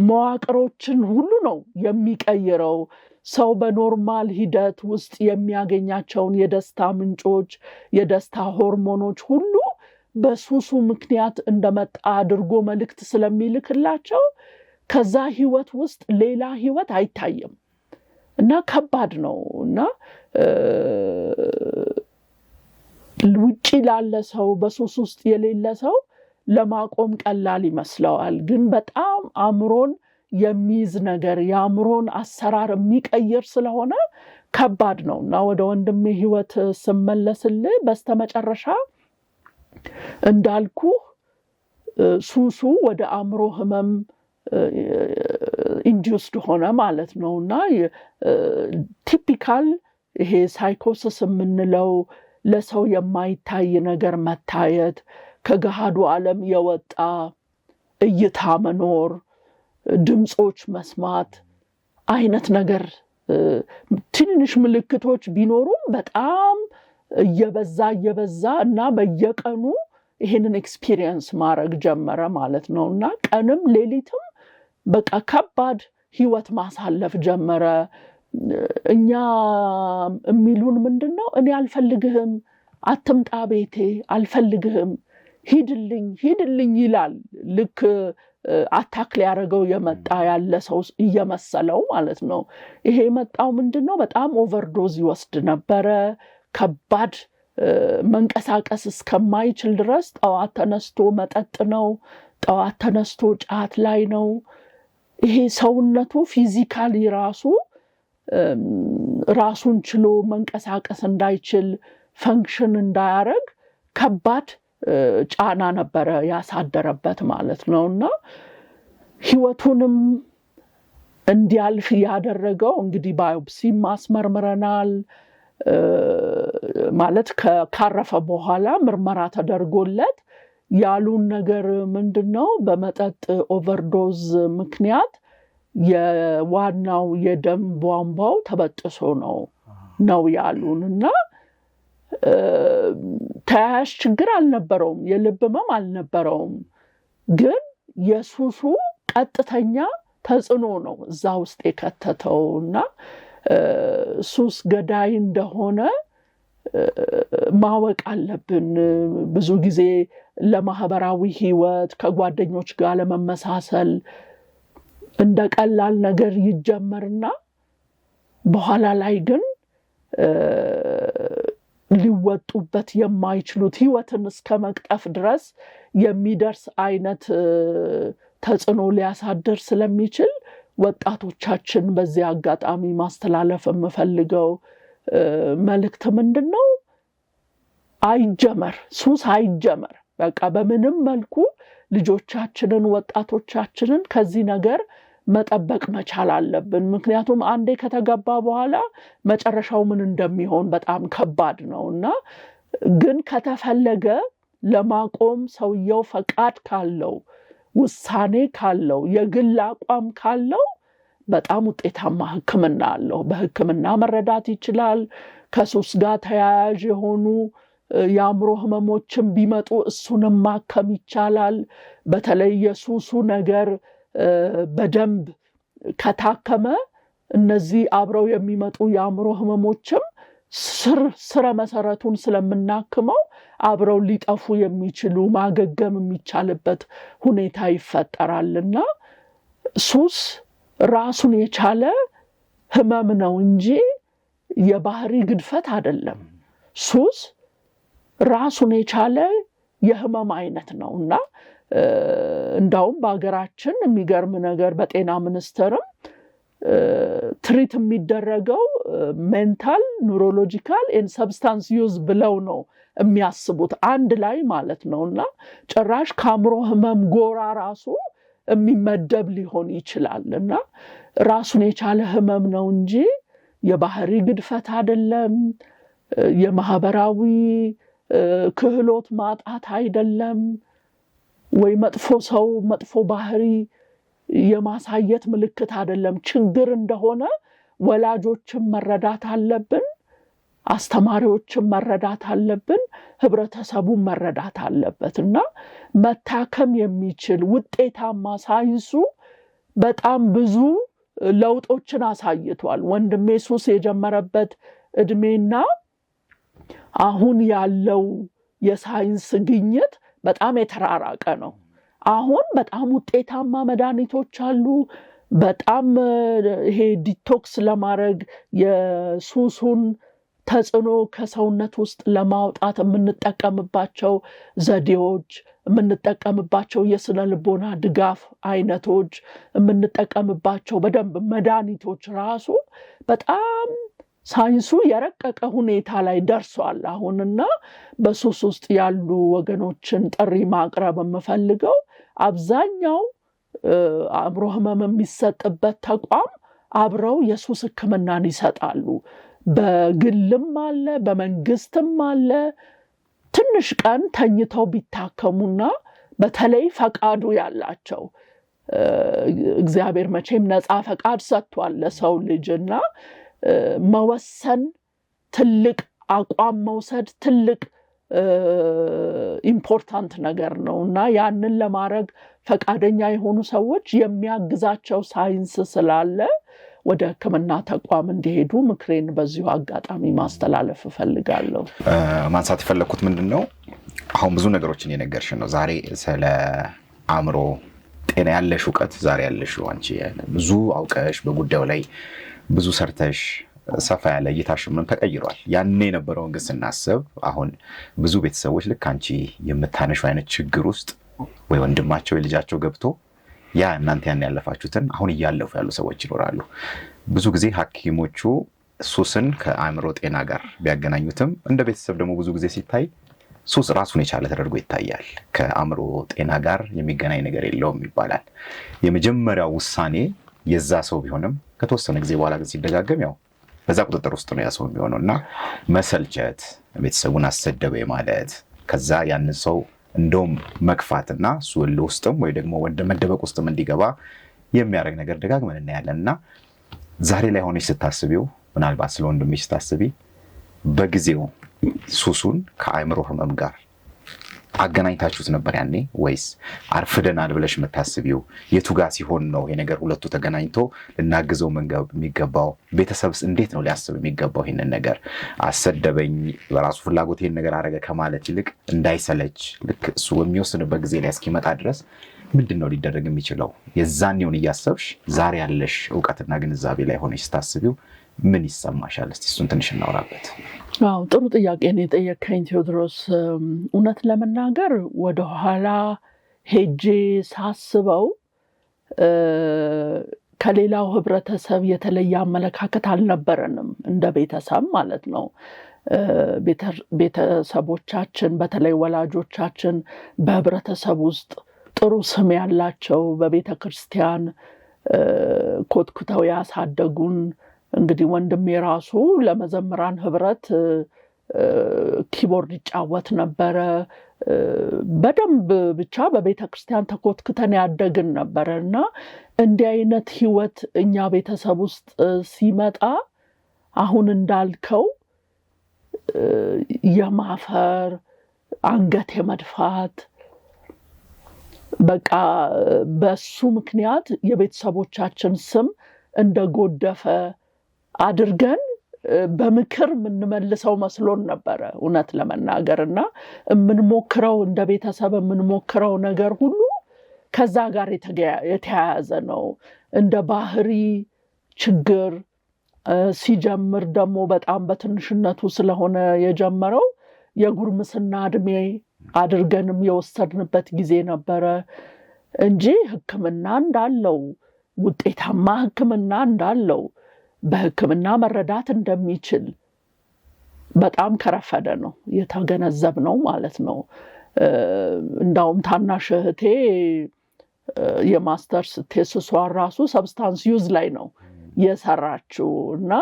መዋቅሮችን ሁሉ ነው የሚቀይረው። ሰው በኖርማል ሂደት ውስጥ የሚያገኛቸውን የደስታ ምንጮች፣ የደስታ ሆርሞኖች ሁሉ በሱሱ ምክንያት እንደመጣ አድርጎ መልእክት ስለሚልክላቸው ከዛ ህይወት ውስጥ ሌላ ህይወት አይታይም እና ከባድ ነው እና ውጪ ላለ ሰው በሱስ ውስጥ የሌለ ሰው ለማቆም ቀላል ይመስለዋል። ግን በጣም አእምሮን የሚይዝ ነገር የአእምሮን አሰራር የሚቀይር ስለሆነ ከባድ ነው እና ወደ ወንድሜ ህይወት ስመለስልህ በስተመጨረሻ እንዳልኩ ሱሱ ወደ አእምሮ ህመም ኢንዱስድ ሆነ ማለት ነው እና ቲፒካል ይሄ ሳይኮሲስ የምንለው ለሰው የማይታይ ነገር መታየት፣ ከገሃዱ ዓለም የወጣ እይታ መኖር፣ ድምጾች መስማት አይነት ነገር ትንሽ ምልክቶች ቢኖሩም በጣም እየበዛ እና በየቀኑ ይሄንን ኤክስፒሪየንስ ማድረግ ጀመረ ማለት ነው እና ቀንም ሌሊትም በቃ ከባድ ህይወት ማሳለፍ ጀመረ። እኛ የሚሉን ምንድነው? እኔ አልፈልግህም፣ አትምጣ ቤቴ፣ አልፈልግህም፣ ሂድልኝ ይላል። ልክ አታክ ሊያደርገው የመጣ ያለ ሰው እየመሰለው ማለት ነው። ይሄ የመጣው ምንድነው? በጣም ኦቨርዶዝ ይወስድ ነበረ። ከባድ መንቀሳቀስ እስከማይችል ድረስ ጠዋት ተነስቶ መጠጥ ነው፣ ጠዋት ተነስቶ ጫት ላይ ነው። ይሄ ሰውነቱ ፊዚካሊ ራሱን ችሎ መንቀሳቀስ እንዳይችል ፈንክሽን እንዳያረግ ከባድ ጫና ነበረ ያሳደረበት ማለት ነው እና ህይወቱንም እንዲያልፍ ያደረገው እንግዲህ ባዮፕሲ ማስመርምረናል ማለት ካረፈ በኋላ ምርመራ ተደርጎለት ያሉን ነገር ምንድነው? በመጠጥ ኦቨርዶዝ ምክንያት የዋናው የደም ቧንቧው ተበጥሶ ነው ያሉን እና ተያያዥ ችግር አልነበረውም፣ የልብ ህመም አልነበረውም። ግን የሱሱ ቀጥተኛ ተጽዕኖ ነው እዛ ውስጥ የከተተውና ሱስ ገዳይ እንደሆነ ማወቅ አለብን። ብዙ ጊዜ ለማህበራዊ ህይወት ከጓደኞች ጋር ለመመሳሰል እንደ ቀላል ነገር ይጀመርና በኋላ ላይ ግን ሊወጡበት የማይችሉት ህይወትን እስከ መቅጠፍ ድረስ የሚደርስ አይነት ተጽዕኖ ሊያሳድር ስለሚችል ወጣቶቻችን በዚህ አጋጣሚ ማስተላለፍ የምፈልገው መልእክት ምንድነው? አይጀመር፣ ሱስ አይጀመር። በቃ በምንም መልኩ ልጆቻችንን ወጣቶቻችንን ከዚህ ነገር መጠበቅ መቻል አለብን። ምክንያቱም አንዴ ከተገባ በኋላ መጨረሻው ምን እንደሚሆን በጣም ከባድ ነውና ግን ከተፈለገ ለማቆም ሰውየው ፈቃድ ካለው ውሳኔ ካለው የግል አቋም ካለው በጣም ውጤታማ ህክምና አለው። በህክምና መረዳት ይችላል። ከሱስ ጋር ተያያዥ የሆኑ የአእምሮ ህመሞችን ቢመጡ እሱንም ማከም ይቻላል። በተለይ የሱሱ ነገር በደንብ ከታከመ እነዚህ አብረው የሚመጡ የአእምሮ ህመሞችም ስረ መሰረቱን ስለምናክመው አብረው ሊጠፉ የሚችሉ ማገገም የሚቻልበት ሁኔታ ይፈጠራልና ሱስ ራሱን የቻለ ህመም ነው እንጂ የባህሪ ግድፈት አይደለም። ሱስ ራሱን የቻለ የህመም አይነት ነውና እንዳውም በአገራችን የሚገርም ነገር በጤና ሚኒስቴርም ትሪት የሚደረገው ሜንታል ኒውሮሎጂካል ኤንድ ሰብስታንስ ዩዝ ብለው ነው የሚያስቡት አንድ ላይ ማለት ነውና ጭራሽ ከአእምሮ ህመም ጎራ ራሱ የሚመደብ ሊሆን ይችላልና ራሱን የቻለ ህመም ነው እንጂ የባህሪ ግድፈት አይደለም። የማህበራዊ ክህሎት ማጣት አይደለም። ወይ መጥፎ ሰው መጥፎ ባህሪ የማሳየት ምልክት አይደለም። ችግር እንደሆነ ወላጆችም መረዳት አለብን፣ አስተማሪዎችም መረዳት አለብን፣ ህብረተሰቡም መረዳት አለበትና መታከም የሚችል ውጤታማ ሳይንሱ በጣም ብዙ ለውጦችን አሳይቷል። ወንድሜ ሱስ የጀመረበት እድሜና አሁን ያለው የሳይንስ ግኝት በጣም የተራራቀ ነው። አሁን በጣም ውጤታማ መድኃኒቶች አሉ። በጣም ይሄ ዲቶክስ ለማድረግ የሱሱን ተጽዕኖ ከሰውነት ውስጥ ለማውጣት የምንጠቀምባቸው ዘዴዎች፣ የምንጠቀምባቸው የስነ ልቦና ድጋፍ አይነቶች፣ የምንጠቀምባቸው በደንብ መድኃኒቶች ራሱ በጣም ሳይንሱ የረቀቀ ሁኔታ ላይ ደርሷል አሁንና በሱስ ውስጥ ያሉ ወገኖችን ጥሪ ማቅረብ የምፈልገው አብዛኛው አእምሮ ህመም የሚሰጥበት ተቋም አብረው የሱስ ህክምናን ይሰጣሉ። በግልም አለ በመንግስትም አለ። ትንሽ ቀን ተኝተው ቢታከሙና በተለይ ፈቃዱ ያላቸው እግዚአብሔር መቼም ነፃ ፈቃድ ሰጥቷል ለሰው ልጅና መወሰን ትልቅ አቋም መውሰድ ትልቅ ኢምፖርታንት ነገር ነውና ያንን ለማድረግ ፈቃደኛ የሆኑ ሰዎች የሚያግዛቸው ሳይንስ ስላለ ወደ ህክምና ተቋም እንዲሄዱ ምክሬን በዚሁ አጋጣሚ ማስተላለፍ እፈልጋለሁ። ማንሳት የፈለኩት ምንድነው አሁን ብዙ ነገሮችን የነገርሽን ነው። ዛሬ ስለ አእምሮ ጤና ያለሽ ዕውቀት ዛሬ ያለሽ አንቺ ብዙ አውቀሽ በጉዳዩ ላይ ብዙ ሰርተሽ ሰፋ ያለ እይታሽም ተቀይሯል። ያኔ የነበረውን ግን ስናስብ አሁን ብዙ ቤተሰቦች ልክ አንቺ የምታነሹ አይነት ችግር ውስጥ ወይ ወንድማቸው የልጃቸው ገብቶ ያ እናንተ ያን ያለፋችሁትን አሁን እያለፉ ያሉ ሰዎች ይኖራሉ። ብዙ ጊዜ ሐኪሞቹ ሱስን ከአእምሮ ጤና ጋር ቢያገናኙትም እንደ ቤተሰብ ደግሞ ብዙ ጊዜ ሲታይ ሱስ ራሱን የቻለ ተደርጎ ይታያል። ከአእምሮ ጤና ጋር የሚገናኝ ነገር የለውም ይባላል። የመጀመሪያው ውሳኔ የዛ ሰው ቢሆንም ከተወሰነ ጊዜ በኋላ ግን ሲደጋገም ያው በዛ ቁጥጥር ውስጥ ነው ያ ሰው የሚሆነውና መሰልቸት፣ ቤተሰቡን አሰደበ ማለት ከዛ ያንን ሰው እንደውም መግፋትና ሱል ውስጥም ወይ ደግሞ ወደ መደበቅ ውስጥም እንዲገባ የሚያደርግ ነገር ደጋግመን እናያለንና ዛሬ ላይ ሆነሽ ስታስቢው ምናልባት ስለ ወንድምሽ ስታስቢ በጊዜው ሱሱን ከአእምሮ ህመም ጋር አገናኝታችሁት ነበር ያኔ ወይስ አርፍደናል ብለሽ የምታስቢው የቱ ጋር ሲሆን ነው ይሄ ነገር ሁለቱ ተገናኝቶ ልናግዘው የሚገባው? ቤተሰብስ እንዴት ነው ሊያስብ የሚገባው? ይሄንን ነገር አሰደበኝ በራሱ ፍላጎት ይሄን ነገር አረገ ከማለት ይልቅ እንዳይሰለች ልክ እሱ በሚወስንበት ጊዜ ላይ እስኪመጣ ድረስ ምንድን ነው ሊደረግ የሚችለው? የዛኔውን እያሰብሽ ዛሬ ያለሽ እውቀትና ግንዛቤ ላይ ሆነሽ ስታስቢው ምን ይሰማሻል? እስቲ እሱን ትንሽ እናውራበት። አዎ ጥሩ ጥያቄ ነው የጠየቀኝ ቴዎድሮስ። እውነት ለመናገር ወደኋላ ሄጄ ሳስበው ከሌላው ህብረተሰብ የተለየ አመለካከት አልነበረንም፣ እንደ ቤተሰብ ማለት ነው። ቤተሰቦቻችን በተለይ ወላጆቻችን በህብረተሰብ ውስጥ ጥሩ ስም ያላቸው በቤተ ክርስቲያን ኮትኩተው ያሳደጉን። እንግዲህ ወንድሜ ራሱ ለመዘምራን ህብረት ኪቦርድ ይጫወት ነበረ። በደንብ ብቻ በቤተ ክርስቲያን ተኮትክተን ያደግን ነበረ እና እንዲህ አይነት ህይወት እኛ ቤተሰብ ውስጥ ሲመጣ አሁን እንዳልከው የማፈር አንገት የመድፋት በቃ በሱ ምክንያት የቤተሰቦቻችን ስም እንደጎደፈ አድርገን በምክር የምንመልሰው መስሎን ነበረ እውነት ለመናገርና የምንሞክረው እንደ ቤተሰብ የምንሞክረው ነገር ሁሉ ከዛ ጋር የተያያዘ ነው። እንደ ባህሪ ችግር ሲጀምር ደግሞ በጣም በትንሽነቱ ስለሆነ የጀመረው የጉርምስና እድሜ አድርገንም የወሰድንበት ጊዜ ነበረ እንጂ ሕክምና እንዳለው ውጤታማ ሕክምና እንዳለው በሕክምና መረዳት እንደሚችል በጣም ከረፈደ ነው የተገነዘብነው ማለት ነው። እንዳውም ታናሽ እህቴ የማስተርስ ቴሲሷ ራሱ ሰብስታንስ ዩዝ ላይ ነው የሰራችው እና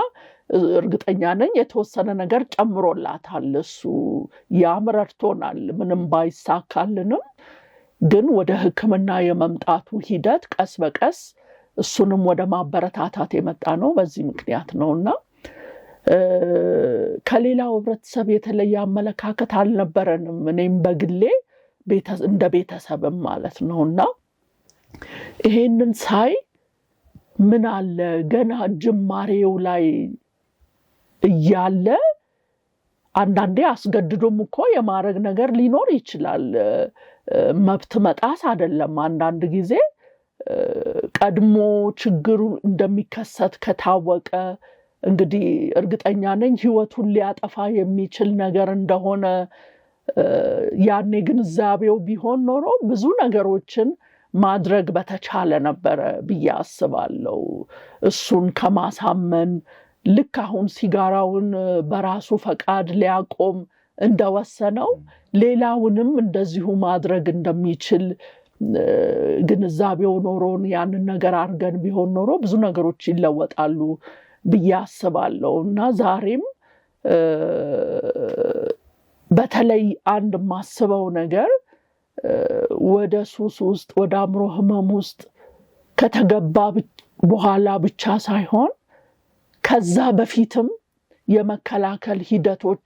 እርግጠኛ ነኝ የተወሰነ ነገር ጨምሮላታል። እሱ ያምረርቶናል ምንም ባይሳካልንም ግን ወደ ሕክምና የመምጣቱ ሂደት ቀስ በቀስ እሱንም ወደ ማበረታታት የመጣ ነው በዚህ ምክንያት ነውና ከሌላው ህብረተሰብ የተለየ አመለካከት አልነበረንም። እኔም በግሌ እንደ ቤተሰብም ማለት ነውና ይሄንን ሳይ ምን አለ ገና ጅማሬው ላይ እያለ አንዳንዴ አስገድዶም እኮ የማረግ ነገር ሊኖር ይችላል። መብት መጣስ አይደለም። አንዳንድ ጊዜ ቀድሞ ችግሩ እንደሚከሰት ከታወቀ እንግዲህ እርግጠኛ ነኝ ህይወቱን ሊያጠፋ የሚችል ነገር እንደሆነ ያኔ ግንዛቤው ቢሆን ኖሮ ብዙ ነገሮችን ማድረግ በተቻለ ነበረ ብዬ አስባለሁ። እሱን ከማሳመን ልክ አሁን ሲጋራውን በራሱ ፈቃድ ሊያቆም እንደወሰነው ሌላውንም እንደዚሁ ማድረግ እንደሚችል ግንዛቤው ኖሮን ያንን ነገር አድርገን ቢሆን ኖሮ ብዙ ነገሮች ይለወጣሉ ብዬ አስባለሁ እና ዛሬም በተለይ አንድ ማስበው ነገር ወደ ሱስ ውስጥ ወደ አእምሮ ህመም ውስጥ ከተገባ በኋላ ብቻ ሳይሆን ከዛ በፊትም የመከላከል ሂደቶች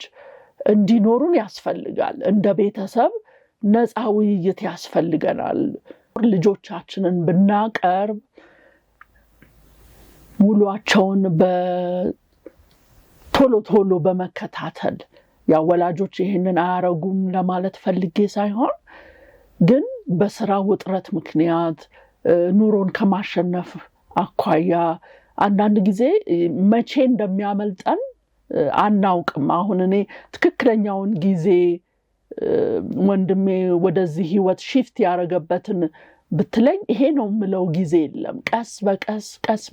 እንዲኖሩን ያስፈልጋል። እንደ ቤተሰብ ነፃ ውይይት ያስፈልገናል። ልጆቻችንን ብናቀርብ ውሏቸውን ቶሎ በመከታተል ያው ወላጆች ይሄንን አያረጉም ለማለት ፈልጌ ሳይሆን ግን በስራ ውጥረት ምክንያት ኑሮን ከማሸነፍ አኳያ አንዳንድ ጊዜ መቼ እንደሚያመልጠን አናውቅም። አሁን እኔ ትክክለኛውን ጊዜ ወንድሜ ወደዚህ ህይወት ሺፍት ያረገበትን ብትለኝ ይሄ ነው የምለው ጊዜ የለም። ቀስ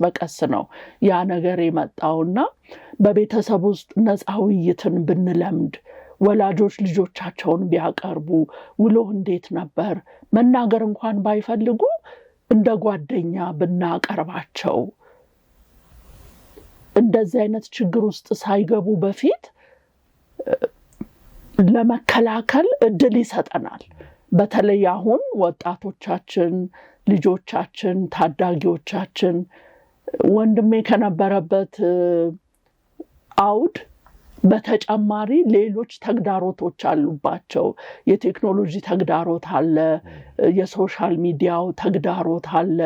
በቀስ ነው ያ ነገር የመጣውና በቤተሰብ ውስጥ ነፃ ውይይትን ብንለምድ ወላጆች ልጆቻቸውን ቢያቀርቡ ውሎ እንዴት ነበር መናገር እንኳን ባይፈልጉ እንደ ጓደኛ ብናቀርባቸው እንደዚህ አይነት ችግር ውስጥ ሳይገቡ በፊት ለመከላከል እድል ይሰጠናል። በተለይ አሁን ወጣቶቻችን፣ ልጆቻችን፣ ታዳጊዎቻችን ወንድሜ ከነበረበት አውድ በተጨማሪ ሌሎች ተግዳሮቶች አሉባቸው። የቴክኖሎጂ ተግዳሮት አለ፣ የሶሻል ሚዲያው ተግዳሮት አለ።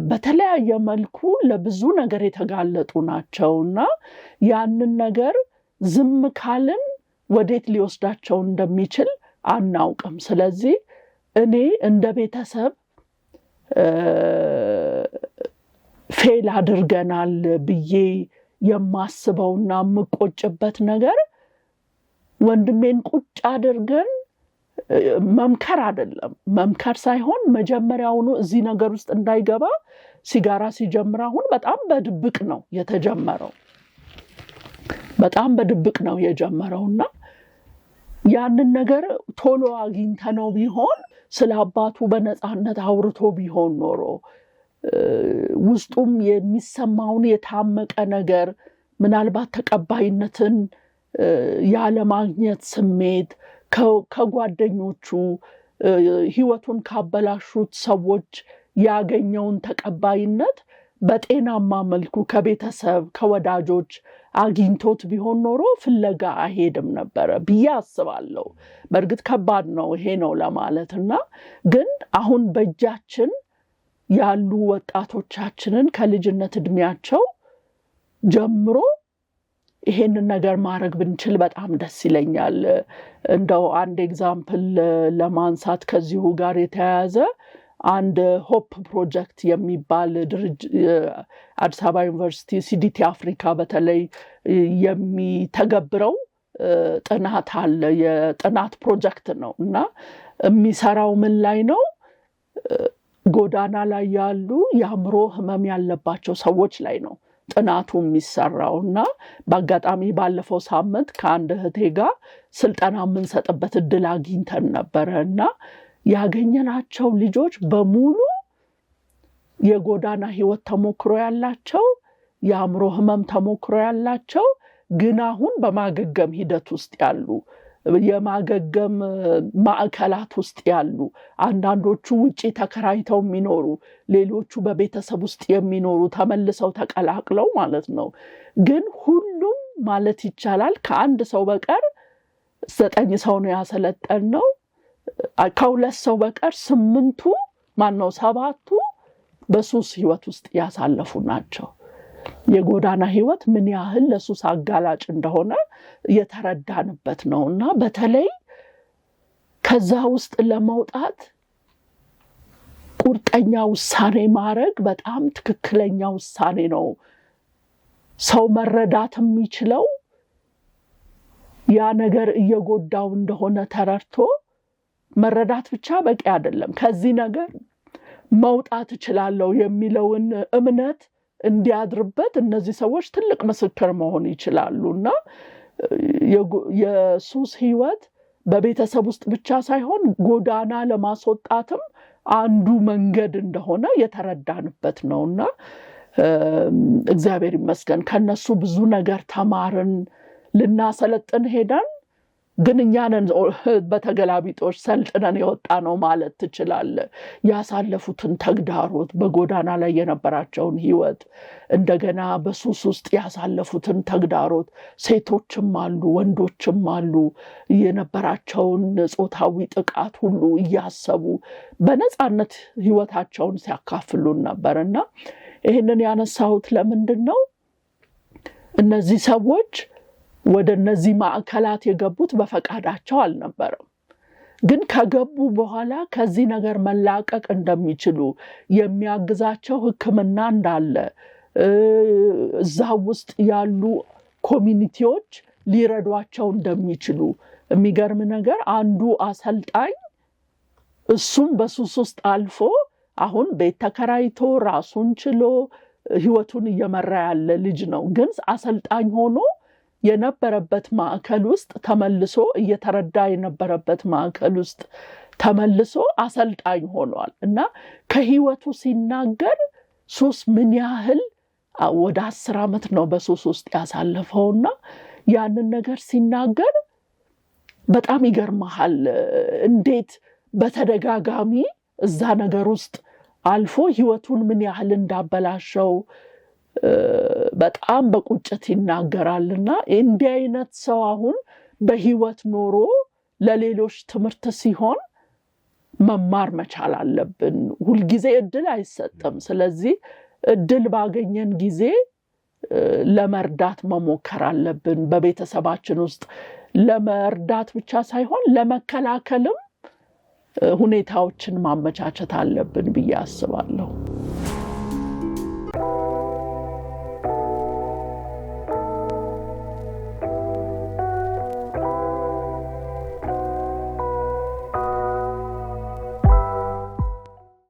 በተለያየ መልኩ ለብዙ ነገር የተጋለጡ ናቸውና ያንን ነገር ዝም ካልን ወዴት ሊወስዳቸው እንደሚችል አናውቅም። ስለዚህ እኔ እንደ ቤተሰብ ፌል አድርገናል ብዬ የማስበውና የምቆጭበት ነገር ወንድሜን ቁጭ አድርገን መምከር አይደለም፣ መምከር ሳይሆን መጀመሪያውኑ እዚህ ነገር ውስጥ እንዳይገባ ሲጋራ ሲጀምር አሁን በጣም በድብቅ ነው የተጀመረው፣ በጣም በድብቅ ነው የጀመረውና ያንን ነገር ቶሎ አግኝተነው ቢሆን ስለ አባቱ በነፃነት አውርቶ ቢሆን ኖሮ ውስጡም የሚሰማውን የታመቀ ነገር ምናልባት ተቀባይነትን ያለማግኘት ስሜት ከጓደኞቹ ህይወቱን ካበላሹት ሰዎች ያገኘውን ተቀባይነት በጤናማ መልኩ ከቤተሰብ ከወዳጆች አግኝቶት ቢሆን ኖሮ ፍለጋ አይሄድም ነበረ ብዬ አስባለሁ። በእርግጥ ከባድ ነው ይሄ ነው ለማለትና ግን አሁን በእጃችን ያሉ ወጣቶቻችንን ከልጅነት እድሜያቸው ጀምሮ ይሄንን ነገር ማድረግ ብንችል በጣም ደስ ይለኛል። እንደው አንድ ኤግዛምፕል ለማንሳት ከዚሁ ጋር የተያያዘ አንድ ሆፕ ፕሮጀክት የሚባል ድርጅት አዲስ አበባ ዩኒቨርሲቲ ሲዲቲ አፍሪካ በተለይ የሚተገብረው ጥናት አለ። የጥናት ፕሮጀክት ነው እና የሚሰራው ምን ላይ ነው? ጎዳና ላይ ያሉ የአእምሮ ህመም ያለባቸው ሰዎች ላይ ነው ጥናቱ የሚሰራውና በአጋጣሚ ባለፈው ሳምንት ከአንድ እህቴ ጋር ስልጠና የምንሰጥበት እድል አግኝተን ነበረና ያገኘናቸው ልጆች በሙሉ የጎዳና ህይወት ተሞክሮ ያላቸው፣ የአእምሮ ህመም ተሞክሮ ያላቸው ግን አሁን በማገገም ሂደት ውስጥ ያሉ፣ የማገገም ማዕከላት ውስጥ ያሉ፣ አንዳንዶቹ ውጪ ተከራይተው የሚኖሩ፣ ሌሎቹ በቤተሰብ ውስጥ የሚኖሩ ተመልሰው ተቀላቅለው ማለት ነው። ግን ሁሉም ማለት ይቻላል ከአንድ ሰው በቀር 9 ሰው ነው ያሰለጠነው። ከሁለት ሰው በቀር 7ቱ በሱስ ህይወት ውስጥ ያሳለፉ ናቸው። የጎዳና ህይወት ምን ያህል ለሱስ አጋላጭ እንደሆነ የተረዳንበት ነውና በተለይ ከዛ ውስጥ ለመውጣት ቁርጠኛ ውሳኔ ማድረግ በጣም ትክክለኛ ውሳኔ ነው። ሰው መረዳት የሚችለው ያ ነገር እየጎዳው እንደሆነ ተረድቶ መረዳት ብቻ በቂ አይደለም። ከዚህ ነገር መውጣት እችላለሁ የሚለውን እምነት እንዲያድርበት እነዚህ ሰዎች ትልቅ ምስክር መሆን ይችላሉና የሱስ ህይወት በቤተሰብ ውስጥ ብቻ ሳይሆን ጎዳና ለማስወጣትም አንዱ መንገድ እንደሆነ የተረዳንበት ነውና እግዚአብሔር ይመስገን ከነሱ ብዙ ነገር ተማርን። ልናሰለጥን ሄደን ግን እኛንን በተገላቢጦች ሰልጥነን የወጣ ነው ማለት ትችላለህ። ያሳለፉትን ተግዳሮት፣ በጎዳና ላይ የነበራቸውን ህይወት፣ እንደገና በሱስ ውስጥ ያሳለፉትን ተግዳሮት፣ ሴቶችም አሉ ወንዶችም አሉ፣ የነበራቸውን ጾታዊ ጥቃት ሁሉ እያሰቡ በነፃነት ህይወታቸውን ሲያካፍሉን ነበርና ይሄንን ያነሳሁት ለምንድን ነው? እነዚህ ሰዎች ወደ እነዚህ ማዕከላት የገቡት በፈቃዳቸው አልነበረም። ግን ከገቡ በኋላ ከዚህ ነገር መላቀቅ እንደሚችሉ የሚያግዛቸው ሕክምና እንዳለ እዛ ውስጥ ያሉ ኮሚኒቲዎች ሊረዷቸው እንደሚችሉ የሚገርም ነገር አንዱ አሰልጣኝ እሱም በሱስ ውስጥ አልፎ አሁን ቤት ተከራይቶ ራሱን ችሎ ህይወቱን እየመራ ያለ ልጅ ነው። ግን አሰልጣኝ ሆኖ የነበረበት ማዕከል ውስጥ ተመልሶ እየተረዳ የነበረበት ማዕከል ውስጥ ተመልሶ አሰልጣኝ ሆኗል እና ከህይወቱ ሲናገር ሱስ ምን ያህል ወደ 10 ዓመት ነው በሱስ ውስጥ ያሳለፈውና ያንን ነገር ሲናገር በጣም ይገርማል። እንዴት በተደጋጋሚ እዛ ነገር ውስጥ አልፎ ህይወቱን ምን ያህል እንዳበላሸው በጣም በቁጭት ይናገራልና እንዲህ አይነት ሰው አሁን በህይወት ኖሮ ለሌሎች ትምህርት ሲሆን መማር መቻል አለብን። ሁሉ ጊዜ እድል አይሰጥም። ስለዚህ እድል ባገኘን ጊዜ ለመርዳት መሞከር አለብን። በቤተሰባችን ውስጥ ለመርዳት ብቻ ሳይሆን ለመከላከልም ሁኔታዎችን ማመቻቸት አለብን ብዬ አስባለሁ።